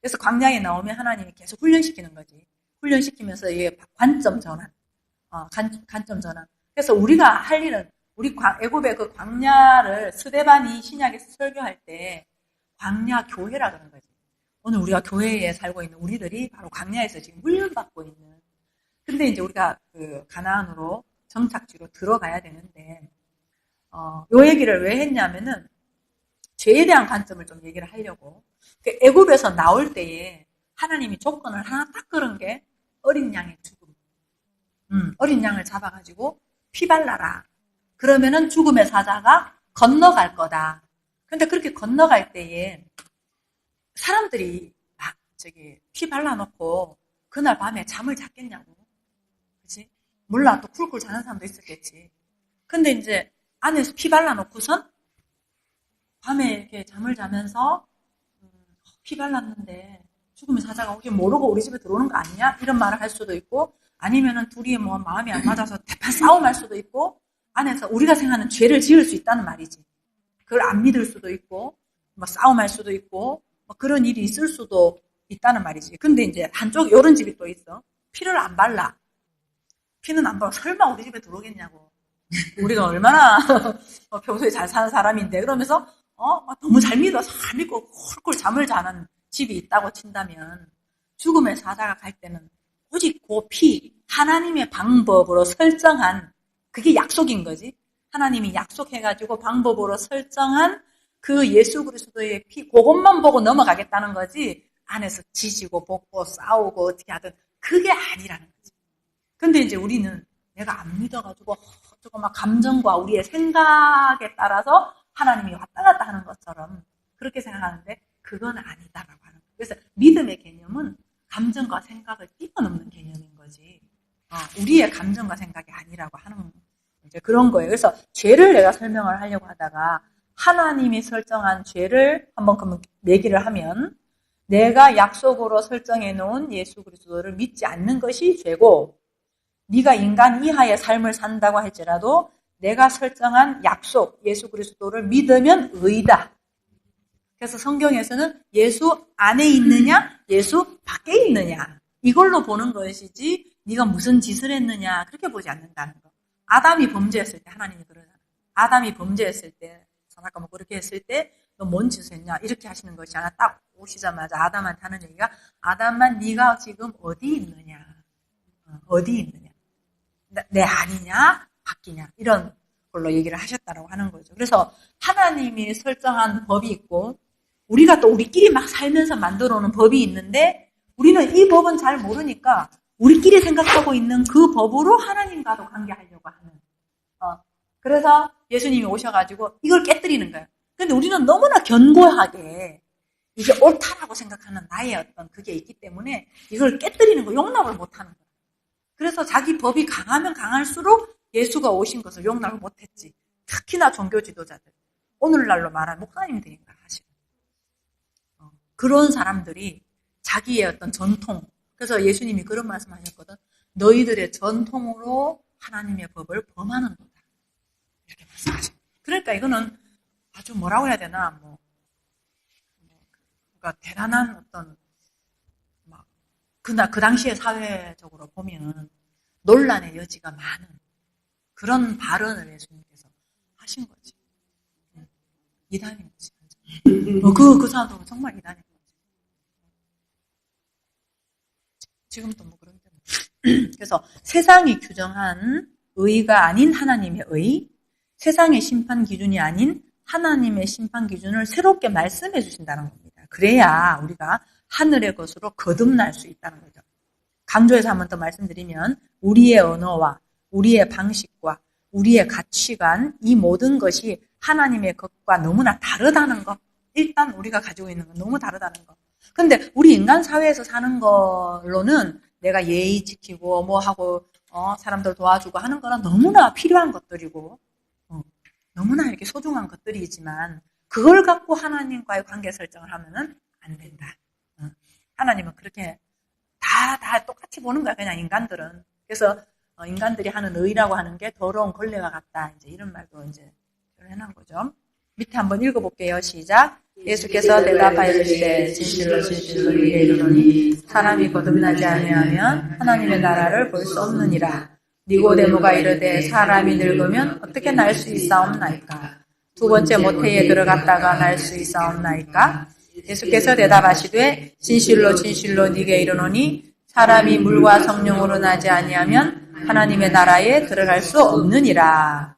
Speaker 1: 그래서 광야에 나오면 하나님이 계속 훈련시키는 거지. 훈련시키면서 이게 관점 전환, 관점 전환. 그래서 우리가 할 일은 우리 애굽의 그 광야를 스데반이 신약에서 설교할 때 광야 교회라 그런 거지. 오늘 우리가 교회에 살고 있는 우리들이 바로 광야에서 지금 훈련받고 있는. 근데 이제 우리가 그 가나안으로 정착지로 들어가야 되는데, 요 얘기를 왜 했냐면은 죄에 대한 관점을 좀 얘기를 하려고. 그 애굽에서 나올 때에 하나님이 조건을 하나 딱 그런 게 어린 양의 죽음. 어린 양을 잡아가지고 피 발라라. 그러면은 죽음의 사자가 건너갈 거다. 근데 그렇게 건너갈 때에 사람들이 막 피 발라놓고 그날 밤에 잠을 잤겠냐고. 그치? 몰라, 또 쿨쿨 자는 사람도 있었겠지. 근데 이제 안에서 피 발라놓고선 밤에 이렇게 잠을 자면서 피 발랐는데 죽음의 사자가 혹시 모르고 우리 집에 들어오는 거 아니냐? 이런 말을 할 수도 있고, 아니면은 둘이 뭐 마음이 안 맞아서 대판 싸움할 수도 있고, 안에서 우리가 생각하는 죄를 지을 수 있다는 말이지. 그걸 안 믿을 수도 있고, 뭐 싸움할 수도 있고, 뭐 그런 일이 있을 수도 있다는 말이지. 근데 이제 한쪽 이런 집이 또 있어. 피를 안 발라. 피는 안 발라. 설마 우리 집에 들어오겠냐고. 우리가 얼마나 평소에 잘 사는 사람인데, 그러면서 너무 잘 믿어, 잘 믿고 콜콜 잠을 자는 집이 있다고 친다면, 죽음의 사자가 갈 때는 오직 그 피, 하나님의 방법으로 설정한, 그게 약속인 거지. 하나님이 약속해가지고 방법으로 설정한 그 예수 그리스도의 피, 그것만 보고 넘어가겠다는 거지, 안에서 지지고 볶고 싸우고 어떻게 하든 그게 아니라는 거지. 근데 이제 우리는 내가 안 믿어가지고 조금 막 감정과 우리의 생각에 따라서 하나님이 왔다 갔다 하는 것처럼 그렇게 생각하는데, 그건 아니다라고 하는 거예요. 그래서 믿음의 개념은 감정과 생각을 뛰어넘는 개념인 거지. 우리의 감정과 생각이 아니라고 하는 이제 그런 거예요. 그래서 죄를 내가 설명을 하려고 하다가 하나님이 설정한 죄를 한번 그러면 얘기를 하면, 내가 약속으로 설정해 놓은 예수 그리스도를 믿지 않는 것이 죄고, 네가 인간 이하의 삶을 산다고 할지라도 내가 설정한 약속 예수 그리스도를 믿으면 의다. 그래서 성경에서는 예수 안에 있느냐 예수 밖에 있느냐 이걸로 보는 것이지 네가 무슨 짓을 했느냐 그렇게 보지 않는다는 거. 아담이 범죄했을 때 하나님이 그러잖아요. 아담이 범죄했을 때, 선악과 먹고 그렇게 했을 때 너 뭔 짓을 했냐 이렇게 하시는 것이 아니라 딱 오시자마자 아담한테 하는 얘기가, 아담만 네가 지금 어디 있느냐, 어디 있느냐, 내 아니냐 바뀌냐 이런 걸로 얘기를 하셨다라고 하는 거죠. 그래서 하나님이 설정한 법이 있고, 우리가 또 우리끼리 막 살면서 만들어 놓은 법이 있는데, 우리는 이 법은 잘 모르니까 우리끼리 생각하고 있는 그 법으로 하나님과도 관계하려고 하는. 그래서 예수님이 오셔가지고 이걸 깨뜨리는 거예요. 근데 우리는 너무나 견고하게 이게 옳다라고 생각하는 나의 어떤 그게 있기 때문에 이걸 깨뜨리는 거 용납을 못하는 거예요. 그래서 자기 법이 강하면 강할수록 예수가 오신 것을 용납을 못했지. 특히나 종교 지도자들, 오늘날로 말하는 목사님들인가 하시는 그런 사람들이 자기의 어떤 전통, 그래서 예수님이 그런 말씀하셨거든. 너희들의 전통으로 하나님의 법을 범하는 거다. 이렇게 말씀하셔. 그러니까 이거는 아주 뭐라고 해야 되나, 그러니까 대단한 어떤 그 당시에 사회적으로 보면 논란의 여지가 많은 그런 발언을 예수님께서 하신 거지. 이단인 거지. 그 사람도 정말 이단인 거지. 지금도 뭐 그런데. 그래서 세상이 규정한 의가 아닌 하나님의 의, 세상의 심판 기준이 아닌 하나님의 심판 기준을 새롭게 말씀해 주신다는 겁니다. 그래야 우리가 하늘의 것으로 거듭날 수 있다는 거죠. 강조해서 한 번 더 말씀드리면, 우리의 언어와 우리의 방식과 우리의 가치관, 이 모든 것이 하나님의 것과 너무나 다르다는 것. 일단 우리가 가지고 있는 건 너무 다르다는 것. 근데 우리 인간 사회에서 사는 걸로는 내가 예의 지키고 뭐 하고 사람들 도와주고 하는 거는 너무나 필요한 것들이고 너무나 이렇게 소중한 것들이지만, 그걸 갖고 하나님과의 관계 설정을 하면은 안 된다. 하나님은 그렇게 다 똑같이 보는 거야, 그냥 인간들은. 그래서 인간들이 하는 의라고 하는 게 더러운 걸레와 같다. 이제 이런 말도 이제 해놓은 거죠. 밑에 한번 읽어볼게요. 시작. 예수께서 대답하시되 진실로 진실로 네게 이르노니 사람이 거듭나지 아니하면 하나님의 나라를 볼 수 없느니라. 니고데모가 이르되 사람이 늙으면 어떻게 날 수 있사옵나이까? 두 번째 모태에 들어갔다가 날 수 있사옵나이까? 예수께서 대답하시되 진실로 진실로 네게 이르노니 사람이 물과 성령으로 나지 아니하면 하나님의 나라에 들어갈 수 없느니라.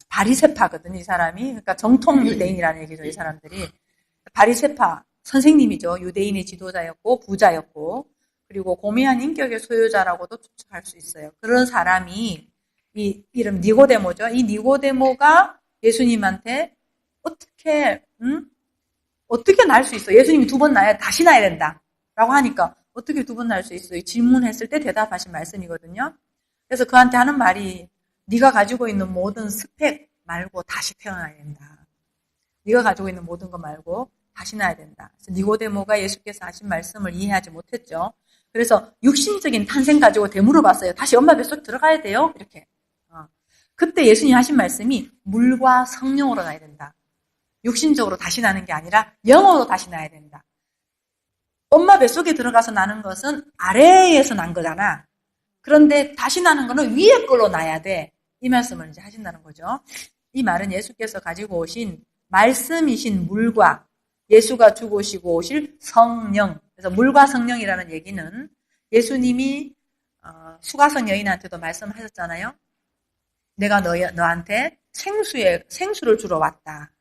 Speaker 1: 바리새파거든, 이 사람이. 그러니까 정통 유대인이라는 얘기죠, 이 사람들이. 바리새파 선생님이죠. 유대인의 지도자였고 부자였고, 그리고 고매한 인격의 소유자라고도 추측할 수 있어요. 그런 사람이, 이 이름 니고데모죠. 이 니고데모가 예수님한테 어떻게 날 수 있어? 예수님이 두 번 나야 다시 나야 된다 라고 하니까 어떻게 두 번 날 수 있어요? 질문했을 때 대답하신 말씀이거든요. 그래서 그한테 하는 말이, 네가 가지고 있는 모든 스펙 말고 다시 태어나야 된다. 네가 가지고 있는 모든 거 말고 다시 나야 된다. 그래서 니고데모가 예수께서 하신 말씀을 이해하지 못했죠. 그래서 육신적인 탄생 가지고 되물어봤어요. 다시 엄마 뱃속 들어가야 돼요? 이렇게. 그때 예수님이 하신 말씀이 물과 성령으로 나야 된다. 육신적으로 다시 나는 게 아니라 영으로 다시 나야 된다. 엄마 뱃속에 들어가서 나는 것은 아래에서 난 거잖아. 그런데 다시 나는 거는 위에 걸로 나야 돼. 이 말씀을 이제 하신다는 거죠. 이 말은 예수께서 가지고 오신 말씀이신 물과 예수가 주고 오실 성령. 그래서 물과 성령이라는 얘기는 예수님이 수가성 여인한테도 말씀하셨잖아요. 내가 너한테 생수를 주러 왔다.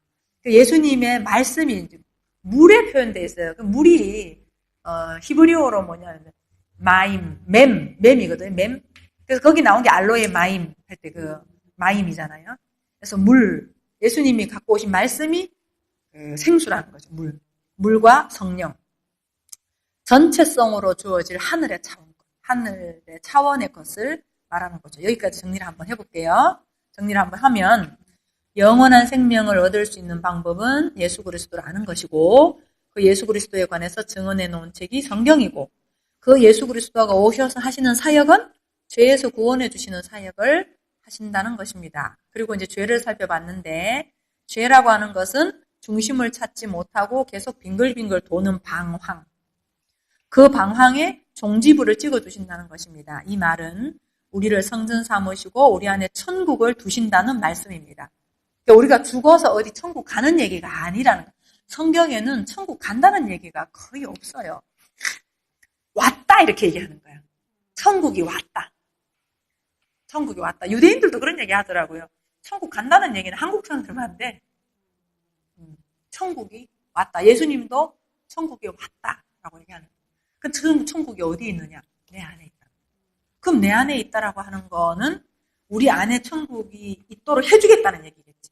Speaker 1: 예수님의 말씀이 물에 표현되어 있어요. 그 물이 히브리어로 뭐냐면 맴이거든요. 맴. 그래서 거기 나온 게 알로에 마임 할 때 그 마임이잖아요. 그래서 예수님이 갖고 오신 말씀이 생수라는 거죠. 물과 성령. 전체성으로 주어질 하늘의 차원의 것을 말하는 거죠. 여기까지 정리를 한번 해볼게요. 정리를 한번 하면 영원한 생명을 얻을 수 있는 방법은 예수 그리스도를 아는 것이고, 그 예수 그리스도에 관해서 증언해 놓은 책이 성경이고, 그 예수 그리스도가 오셔서 하시는 사역은 죄에서 구원해 주시는 사역을 하신다는 것입니다. 그리고 이제 죄를 살펴봤는데, 죄라고 하는 것은 중심을 찾지 못하고 계속 빙글빙글 도는 방황. 그 방황에 종지부를 찍어주신다는 것입니다. 이 말은 우리를 성전 삼으시고 우리 안에 천국을 두신다는 말씀입니다. 그러니까 우리가 죽어서 어디 천국 가는 얘기가 아니라는 거예요. 성경에는 천국 간다는 얘기가 거의 없어요. 왔다 이렇게 얘기하는 거예요. 천국이 왔다. 천국이 왔다. 유대인들도 그런 얘기 하더라고요. 천국 간다는 얘기는 한국 사람들만 한데 천국이 왔다. 예수님도 천국이 왔다라고 얘기하는 거예요. 그 천국이 어디 있느냐? 내 안에 있다. 그럼 내 안에 있다라고 하는 거는 우리 안에 천국이 있도록 해주겠다는 얘기겠지.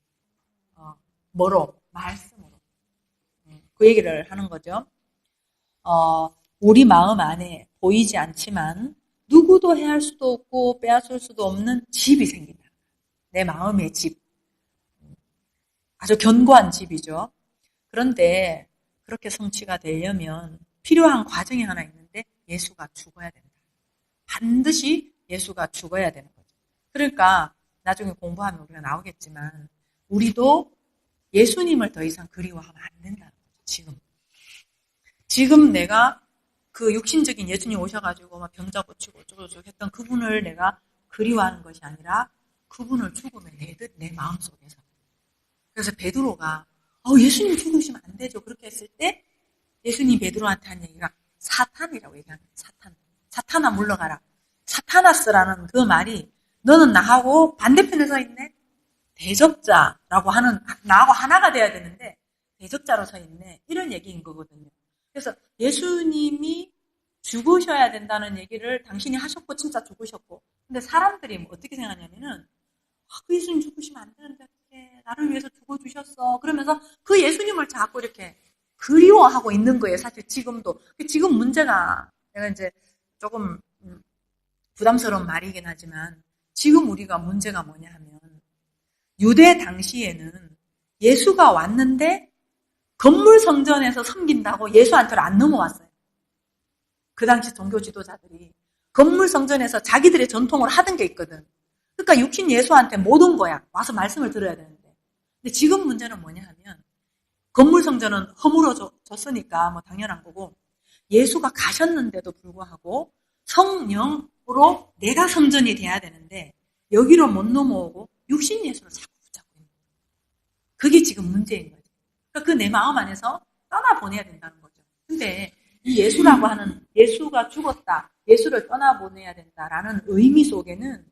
Speaker 1: 뭐로? 말씀으로. 그 얘기를 하는 거죠. 우리 마음 안에 보이지 않지만 누구도 해할 수도 없고 빼앗을 수도 없는 집이 생긴다. 내 마음의 집. 아주 견고한 집이죠. 그런데 그렇게 성취가 되려면 필요한 과정이 하나 있는데 예수가 죽어야 된다. 반드시 예수가 죽어야 되는 거죠. 그러니까 나중에 공부하면 우리가 나오겠지만 우리도 예수님을 더 이상 그리워하면 안 된다는 거죠. 지금 내가 그 육신적인 예수님 오셔가지고 막 병자 고치고 어쩌고저쩌고 했던 그분을 내가 그리워하는 것이 아니라 그분을 죽으면 내 마음속에서. 그래서 베드로가 예수님 죽으시면 안 되죠. 그렇게 했을 때 예수님 베드로한테 한 얘기가 사탄이라고 얘기합니다. 사탄아 물러가라. 사타나스라는 그 말이 너는 나하고 반대편에 서 있네. 대적자라고 하는, 나하고 하나가 돼야 되는데 대적자로 서 있네. 이런 얘기인 거거든요. 그래서 예수님이 죽으셔야 된다는 얘기를 당신이 하셨고 진짜 죽으셨고, 근데 사람들이 어떻게 생각하냐면은 그 예수님 죽으시면 안 되는데 어떻게 나를 위해서 죽어주셨어. 그러면서 그 예수님을 자꾸 이렇게 그리워하고 있는 거예요. 사실 지금도. 지금 문제가 내가 이제 조금 부담스러운 말이긴 하지만 지금 우리가 문제가 뭐냐 하면 유대 당시에는 예수가 왔는데 건물 성전에서 섬긴다고 예수한테는 안 넘어왔어요.
Speaker 3: 그 당시 종교 지도자들이 건물 성전에서 자기들의 전통으로 하던 게 있거든. 그러니까 육신 예수한테 못 온 거야. 와서 말씀을 들어야 되는데. 근데 지금 문제는 뭐냐 하면 건물 성전은 허물어졌으니까 뭐 당연한 거고 예수가 가셨는데도 불구하고 성령으로 내가 성전이 돼야 되는데 여기로 못 넘어오고 육신 예수를 자꾸 붙잡고 있는 거예요. 그게 지금 문제인 거죠. 그러니까 그 내 마음 안에서 떠나보내야 된다는 거죠. 근데 이 예수라고 하는 예수가 죽었다, 예수를 떠나보내야 된다라는 의미 속에는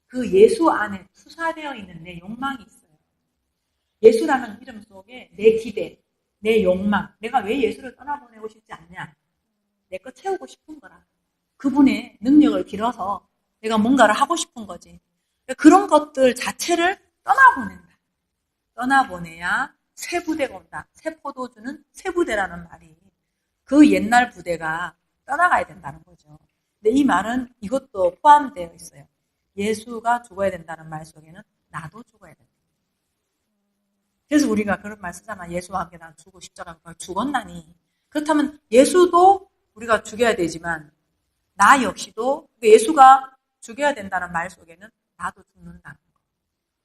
Speaker 3: 그 예수 안에 투사되어 있는 내 욕망이 있어요. 예수라는 이름 속에 내 기대, 내 욕망, 내가 왜 예수를 떠나보내고 싶지 않냐, 내 거 채우고 싶은 거라. 그분의 능력을 빌어서 내가 뭔가를 하고 싶은 거지. 그런 것들 자체를 떠나보낸다. 떠나보내야 새 부대가 온다. 새 포도주는 새 부대라는 말이 그 옛날 부대가 떠나가야 된다는 거죠. 근데 이 말은 이것도 포함되어 있어요. 예수가 죽어야 된다는 말 속에는 나도 죽어야 된다. 그래서 우리가 그런 말 쓰잖아. 예수와 함께 난 죽고 십자가 죽었나니. 그렇다면 예수도 우리가 죽여야 되지만 나 역시도 예수가 죽여야 된다는 말 속에는 나도 죽는다는 거.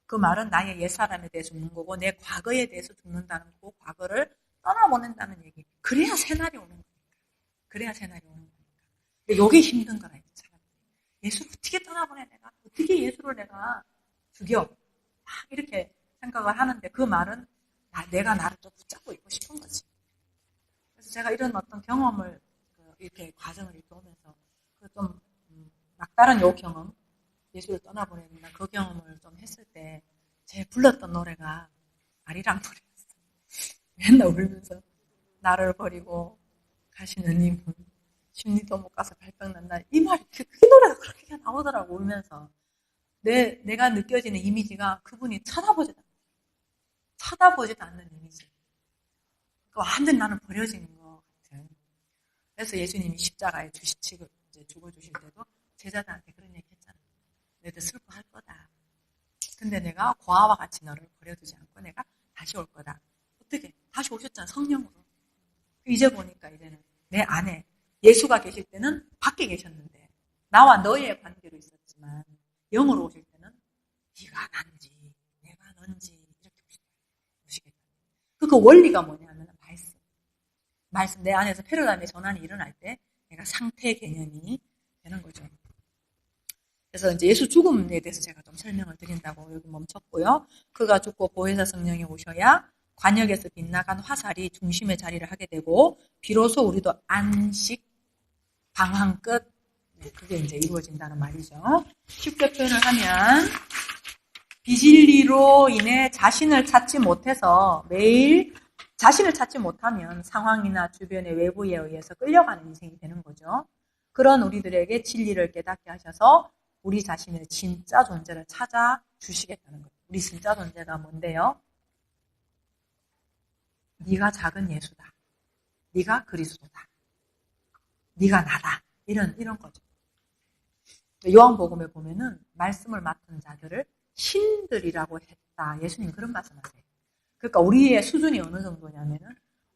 Speaker 3: 그 말은 나의 옛사람에 대해 죽는 거고 내 과거에 대해서 죽는다는 거고 과거를 떠나보낸다는 얘기. 그래야 새날이 오는 거니까. 그래야 새날이 오는 거니까. 이게 힘든 거라. 예수를 어떻게 떠나보내 내가? 어떻게 예수를 내가 죽여? 막 이렇게 생각을 하는데 그 말은 내가 나를 좀 붙잡고 있고 싶은 거지. 그래서 제가 이런 어떤 경험을 이렇게 과정을 이렇게 오면서 좀 막다른 요 경험, 예수를 떠나보내는 그 경험을 좀 했을 때 제 불렀던 노래가 아리랑 노래였어요. 맨날 울면서 나를 버리고 가시는 이분 심리도 못 가서 발병 난 날 이 말이 그 노래가 그렇게 나오더라고. 울면서 내가 느껴지는 이미지가 그분이 쳐다보지도 않는 이미지. 완전 나는 버려진 것 같은. 그래서 예수님이 십자가에 죽어주실 때도 제자들한테 그런 얘기 했잖아요. 너희들 슬퍼할 거다. 근데 내가 고아와 같이 너를 버려두지 않고 내가 다시 올 거다. 어떻게? 다시 오셨잖아. 성령으로. 이제 보니까 이제는 내 안에 예수가 계실 때는 밖에 계셨는데 나와 너의 관계로 있었지만 영으로 오실 때는 네가 난지 내가 넌지 이렇게 오시겠다. 그 원리가 뭐냐면 말씀 내 안에서 패러다임의 전환이 일어날 때 내가 상태 개념이 되는 거죠. 그래서 이제 예수 죽음에 대해서 제가 좀 설명을 드린다고 여기 멈췄고요. 그가 죽고 보혜사 성령이 오셔야 관역에서 빗나간 화살이 중심의 자리를 하게 되고 비로소 우리도 안식, 방황 끝, 그게 이제 이루어진다는 말이죠. 쉽게 표현을 하면 비진리로 인해 자신을 찾지 못해서 매일 자신을 찾지 못하면 상황이나 주변의 외부에 의해서 끌려가는 인생이 되는 거죠. 그런 우리들에게 진리를 깨닫게 하셔서 우리 자신의 진짜 존재를 찾아주시겠다는 거예요. 우리 진짜 존재가 뭔데요? 네가 작은 예수다. 네가 그리스도다. 네가 나다. 이런 거죠. 요한복음에 보면은 말씀을 맡은 자들을 신들이라고 했다. 예수님 그런 말씀하세요. 그러니까 우리의 수준이 어느 정도냐면은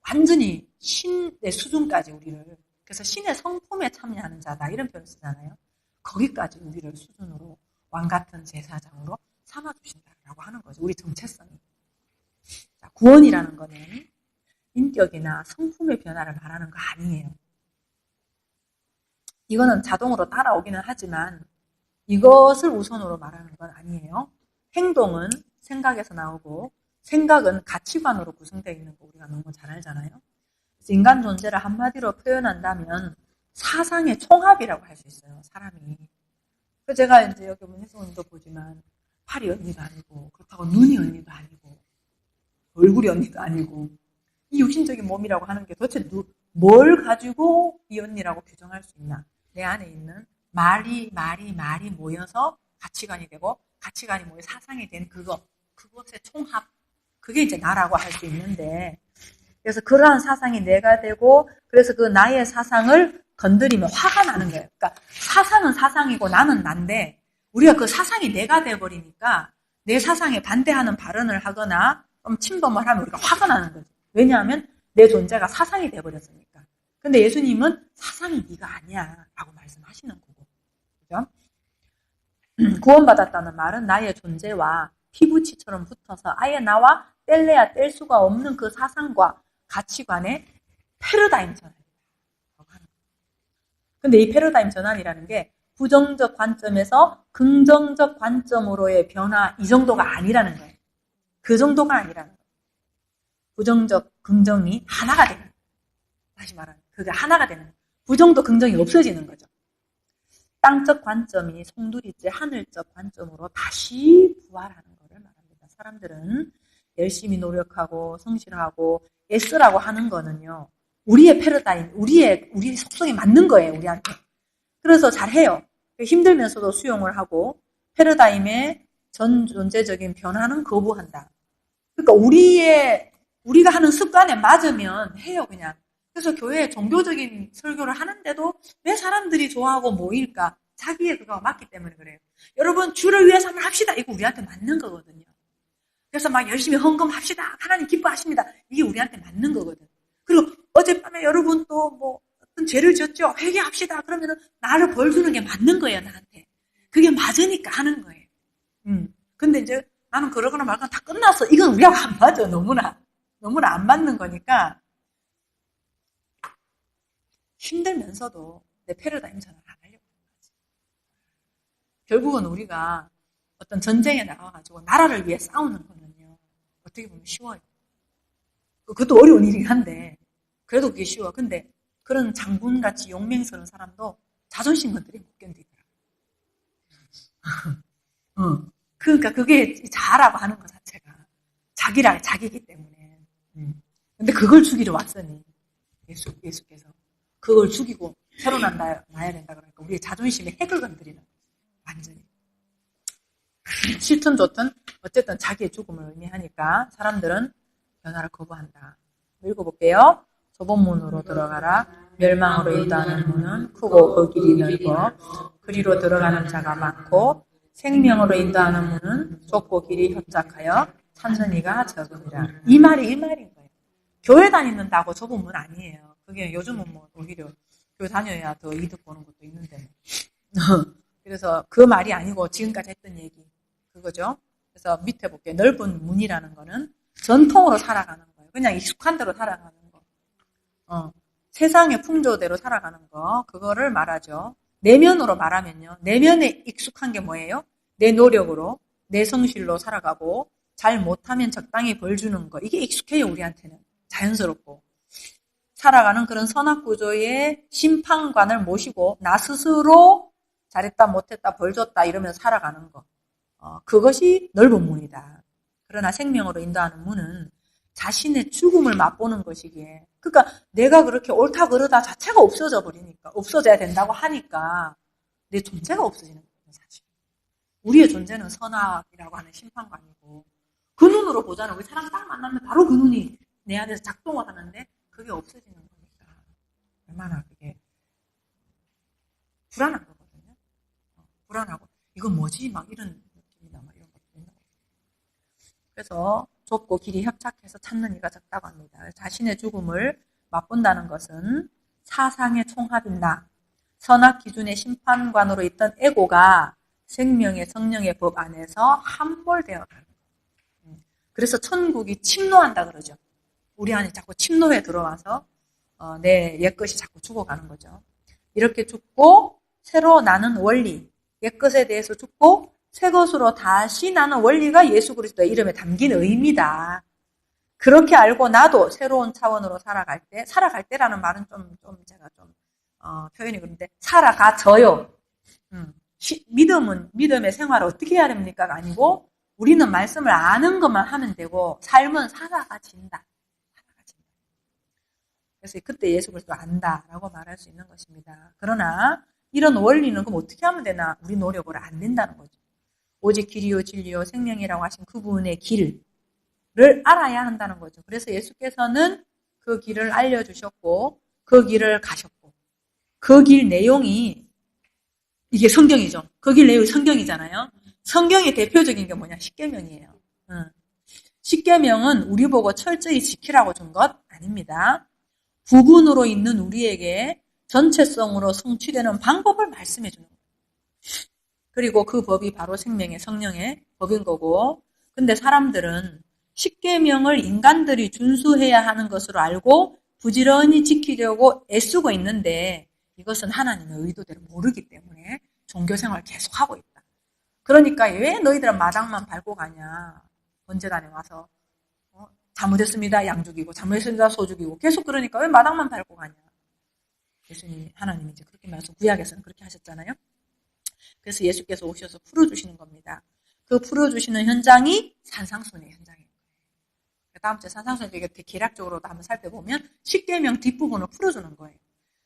Speaker 3: 완전히 신의 수준까지 우리를, 그래서 신의 성품에 참여하는 자다 이런 표현을 쓰잖아요. 거기까지 우리를 수준으로 왕 같은 제사장으로 삼아주신다라고 하는 거죠. 우리 정체성이. 자, 구원이라는 거는 인격이나 성품의 변화를 말하는 거 아니에요. 이거는 자동으로 따라오기는 하지만 이것을 우선으로 말하는 건 아니에요. 행동은 생각에서 나오고 생각은 가치관으로 구성되어 있는 거 우리가 너무 잘 알잖아요. 그래서 인간 존재를 한마디로 표현한다면 사상의 총합이라고 할 수 있어요. 사람이. 그래서 제가 이제 여기 혜성언니도 보지만 팔이 언니도 아니고 그렇다고 눈이 언니도 아니고 얼굴이 언니도 아니고 이 육신적인 몸이라고 하는 게 도대체 뭘 가지고 이 언니라고 규정할 수 있나. 내 안에 있는 말이 모여서 가치관이 되고 가치관이 모여 사상이 된 그것의 총합. 그게 이제 나라고 할 수 있는데, 그래서 그러한 사상이 내가 되고, 그래서 그 나의 사상을 건드리면 화가 나는 거예요. 그러니까 사상은 사상이고 나는 난데, 우리가 그 사상이 내가 돼버리니까 내 사상에 반대하는 발언을 하거나 좀 침범을 하면 우리가 화가 나는 거죠. 왜냐하면 내 존재가 사상이 돼버렸으니까. 근데 예수님은 사상이 네가 아니야 라고 말씀하시는 거고. 그죠? 구원받았다는 말은 나의 존재와 피부치처럼 붙어서 아예 나와 뗄래야 뗄 수가 없는 그 사상과 가치관의 패러다임 전환이다. 근데 이 패러다임 전환이라는 게 부정적 관점에서 긍정적 관점으로의 변화 이 정도가 아니라는 거예요. 그 정도가 아니라는 거예요. 부정적, 긍정이 하나가 되는 거예요. 다시 말하면 그게 하나가 되는 거예요. 부정도 긍정이 없어지는 거죠. 땅적 관점이 송두리째 하늘적 관점으로 다시 부활하는 것을 말합니다. 사람들은 열심히 노력하고 성실하고 애쓰라고 하는 거는요. 우리의 패러다임, 우리 속성에 맞는 거예요. 우리한테. 그래서 잘해요. 힘들면서도 수용을 하고 패러다임의 전 존재적인 변화는 거부한다. 그러니까 우리가 하는 습관에 맞으면 해요, 그냥. 그래서 교회에 종교적인 설교를 하는데도 왜 사람들이 좋아하고 모일까? 자기의 그거가 맞기 때문에 그래요. 여러분, 주를 위해서 한번 합시다. 이거 우리한테 맞는 거거든요. 그래서 막 열심히 헌금합시다. 하나님 기뻐하십니다. 이게 우리한테 맞는 거거든. 그리고 어젯밤에 여러분 또 뭐 어떤 죄를 지었죠? 회개합시다. 그러면은 나를 벌 주는 게 맞는 거예요, 나한테. 그게 맞으니까 하는 거예요. 근데 이제 나는 그러거나 말거나 다 끝났어. 이건 우리하고 안 맞아. 너무나 안 맞는 거니까 힘들면서도 내 패러다임 전환을 안 하려고 하는 거지. 결국은 우리가 어떤 전쟁에 나와가지고 나라를 위해 싸우는 거는요. 어떻게 보면 쉬워요. 그것도 어려운 일이긴 한데 그래도 그게 쉬워. 근데 그런 장군같이 용맹스러운 사람도 자존심 건드리 못 견디더라. 그러니까 그게 자아라고 하는 것 자체가 자기기 때문에. 근데 그걸 죽이러 왔으니 예수께서 그걸 죽이고 새로 나야 된다 그러니까 우리의 자존심에 핵을 건드리는 거죠. 완전히. 싫든 좋든 어쨌든 자기의 죽음을 의미하니까 사람들은 변화를 거부한다. 읽어볼게요. 좁은 문으로 들어가라. 멸망으로 인도하는 문은 크고 그 길이 넓어 그리로 들어가는 자가 많고 생명으로 인도하는 문은 좁고 길이 협착하여 참선이가 적으리라. 이 말인 거예요. 교회 다니는다고 좁은 문 아니에요. 그게 요즘은 뭐 오히려 교회 다녀야 더 이득 보는 것도 있는데. 그래서 그 말이 아니고 지금까지 했던 얘기 그거죠. 그래서 밑에 볼게요. 넓은 문이라는 거는 전통으로 살아가는 거예요. 그냥 익숙한 대로 살아가는 거. 세상의 풍조대로 살아가는 거. 그거를 말하죠. 내면으로 말하면요. 내면에 익숙한 게 뭐예요? 내 노력으로, 내 성실로 살아가고 잘 못하면 적당히 벌 주는 거. 이게 익숙해요. 우리한테는. 자연스럽고. 살아가는 그런 선악구조의 심판관을 모시고 나 스스로 잘했다 못했다 벌 줬다 이러면서 살아가는 거. 그것이 넓은 문이다. 그러나 생명으로 인도하는 문은 자신의 죽음을 맛보는 것이기에 그러니까 내가 그렇게 옳다 그르다 자체가 없어져 버리니까 없어져야 된다고 하니까 내 존재가 없어지는 거예요. 사실. 우리의 존재는 선악이라고 하는 심판관이고 그 눈으로 보자는 우리 사람 딱 만나면 바로 그 눈이 내 안에서 작동을 하는데 그게 없어지는 거니까 얼마나 그게 불안한 거거든요. 불안하고 이건 뭐지? 막 이런 느낌이나 막 이런 것도 있는 거죠. 그래서 좁고 길이 협착해서 찾는 이가 적다고 합니다. 자신의 죽음을 맛본다는 것은 사상의 총합인 나, 선악 기준의 심판관으로 있던 에고가 생명의 성령의 법 안에서 함몰되어 가는 거예요. 그래서 천국이 침노한다 그러죠. 우리 안에 자꾸 침노에 들어와서 내 옛것이 자꾸 죽어가는 거죠. 이렇게 죽고 새로 나는 원리, 옛것에 대해서 죽고 새 것으로 다시 나는 원리가 예수 그리스도의 이름에 담긴 의미다. 그렇게 알고 나도 새로운 차원으로 살아갈 때라는 말은 좀 제가 좀 표현이 그런데 살아가져요. 믿음의 생활을 어떻게 해야 됩니까가 아니고 우리는 말씀을 아는 것만 하면 되고 삶은 살아가진다. 그래서 그때 예수 그리스도 안다라고 말할 수 있는 것입니다. 그러나 이런 원리는 그럼 어떻게 하면 되나? 우리 노력으로 안 된다는 거죠. 오직 길이요 진리요 생명이라고 하신 그분의 길을 알아야 한다는 거죠. 그래서 예수께서는 그 길을 알려주셨고 그 길을 가셨고 그 길 내용이 이게 성경이죠. 그 길 내용이 성경이잖아요. 성경의 대표적인 게 뭐냐? 십계명이에요. 십계명은 우리 보고 철저히 지키라고 준 것 아닙니다. 부분으로 있는 우리에게 전체성으로 성취되는 방법을 말씀해 주는 거예요. 그리고 그 법이 바로 생명의 성령의 법인 거고, 근데 사람들은 십계명을 인간들이 준수해야 하는 것으로 알고 부지런히 지키려고 애쓰고 있는데 이것은 하나님의 의도대로 모르기 때문에 종교생활을 계속하고 있다. 그러니까 왜 너희들은 마당만 밟고 가냐. 번제단에 와서 잘못했습니다 양 죽이고 잘못했습니다 소 죽이고 계속 그러니까 왜 마당만 밟고 가냐. 예수님 하나님이 이제 그렇게 말해서 구약에서는 그렇게 하셨잖아요. 그래서 예수께서 오셔서 풀어주시는 겁니다. 그 풀어주시는 현장이 산상수훈의 현장이에요. 다음 주에 산상수훈 이렇게 계략적으로 한번 살펴보면 십계명 뒷부분을 풀어주는 거예요.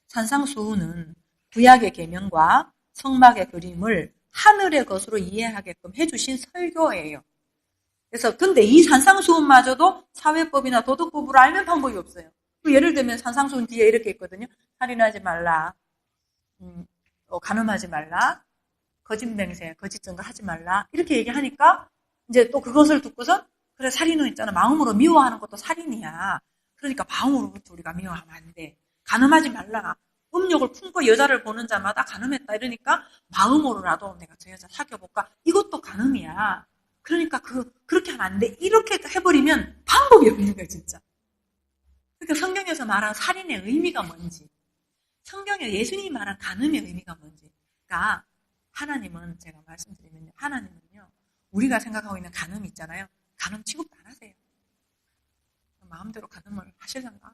Speaker 3: 산상수훈은 구약의 계명과 성막의 그림을 하늘의 것으로 이해하게끔 해주신 설교예요. 그래서 근데 이 산상수훈마저도 사회법이나 도덕법으로 알면 방법이 없어요. 예를 들면 산상수훈 뒤에 이렇게 있거든요. 살인하지 말라, 간음하지 말라, 거짓맹세, 거짓 증거하지 말라 이렇게 얘기하니까 이제 또 그것을 듣고서 그래 살인은 있잖아. 마음으로 미워하는 것도 살인이야. 그러니까 마음으로부터 우리가 미워하면 안 돼. 간음하지 말라. 음욕을 품고 여자를 보는 자마다 간음했다 이러니까 마음으로라도 내가 저 여자 사귀어볼까? 이것도 간음이야. 그러니까 그렇게 하면 안 돼. 이렇게 해버리면 방법이 없는 거예요, 진짜. 그러니까 성경에서 말한 살인의 의미가 뭔지, 성경에 예수님이 말한 간음의 의미가 뭔지. 그러니까 하나님은 제가 말씀드리면요. 하나님은요. 우리가 생각하고 있는 간음 있잖아요. 간음 취급도 안 하세요. 마음대로 간음을 하실란가?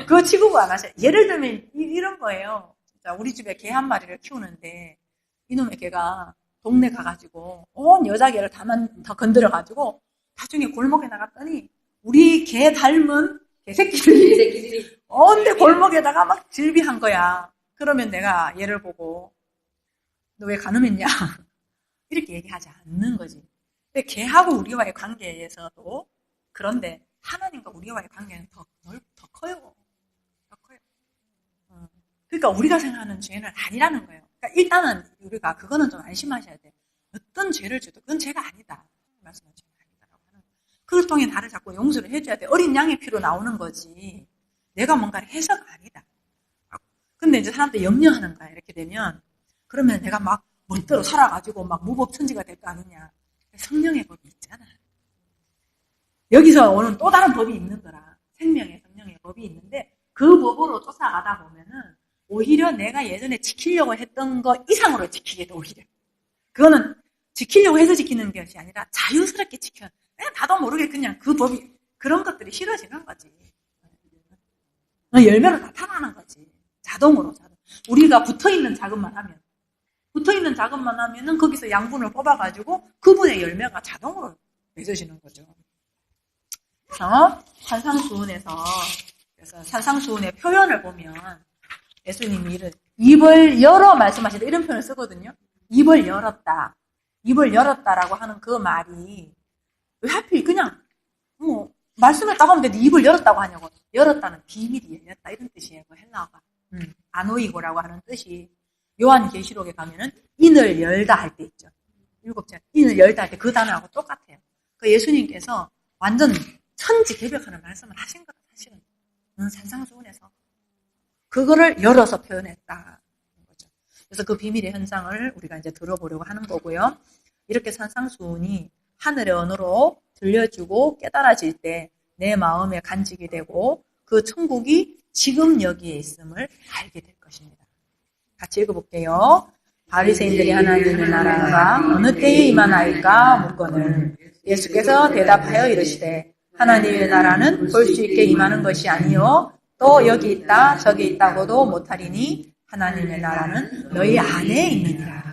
Speaker 3: 그거 취급을 안 하셔요. 예를 들면 이런 거예요. 진짜 우리 집에 개 한 마리를 키우는데 이놈의 개가 동네 가가지고 온 여자 개를 다 건드려가지고 나중에 골목에 나갔더니 우리 개 닮은 개새끼들이 온데 골목에다가 막 질비한 거야. 그러면 내가 얘를 보고 너 왜 간음했냐? 이렇게 얘기하지 않는 거지. 근데 걔하고 우리와의 관계에서도 그런데 하나님과 우리와의 관계는 더 커요. 더 커요. 그러니까 우리가 생각하는 죄는 아니라는 거예요. 그러니까 일단은 우리가 그거는 좀 안심하셔야 돼요. 어떤 죄를 줘도 그건 죄가 아니다. 말씀하신 죄가 아니다라고 하는 거예요. 그걸 통해 나를 자꾸 용서를 해줘야 돼. 어린 양의 피로 나오는 거지. 내가 뭔가를 해서가 아니다. 근데 이제 사람들이 염려하는 거야. 이렇게 되면 그러면 내가 막 멋대로 살아가지고 막 무법천지가 될 거 아니냐. 성령의 법이 있잖아. 여기서 오는 또 다른 법이 있는 거라. 생명의 성령의 법이 있는데 그 법으로 쫓아가다 보면은 오히려 내가 예전에 지키려고 했던 거 이상으로 지키게 돼, 오히려. 그거는 지키려고 해서 지키는 것이 아니라 자유스럽게 지켜. 그냥 나도 모르게 그냥 그 법이, 그런 것들이 싫어지는 거지. 열매로 나타나는 거지. 자동으로. 우리가 붙어있는 작업만 하면은 거기서 양분을 뽑아가지고 그분의 열매가 자동으로 맺어지는 거죠. 그래서 산상수훈의 표현을 보면 예수님이 입을 열어 말씀하시다 이런 표현을 쓰거든요. 입을 열었다라고 하는 그 말이 왜 하필 그냥 말씀을 딱 하면 돼. 입을 열었다고 하냐고. 열었다는 비밀이 열렸다 이런 뜻이에요. 그 헬라어가. 아노이고라고 하는 뜻이 요한계시록에 가면은 인을 열다 할 때 있죠. 7째 인을 열다 할 때 그 단어하고 똑같아요. 그 예수님께서 완전 천지개벽하는 말씀을 하신 거다 사실은. 산상수훈에서 그거를 열어서 표현했다. 거죠. 그래서 그 비밀의 현장을 우리가 이제 들어보려고 하는 거고요. 이렇게 산상수훈이 하늘의 언어로 들려주고 깨달아질 때 내 마음에 간직이 되고 그 천국이 지금 여기에 있음을 알게 될 것입니다. 같이 읽어볼게요. 바리새인들이 하나님의 나라가 어느 때에 임하나이까 묻거늘 예수께서 대답하여 이르시되 하나님의 나라는 볼 수 있게 임하는 것이 아니요 또 여기 있다 저기 있다고도 못하리니 하나님의 나라는 너희 안에 있느니라.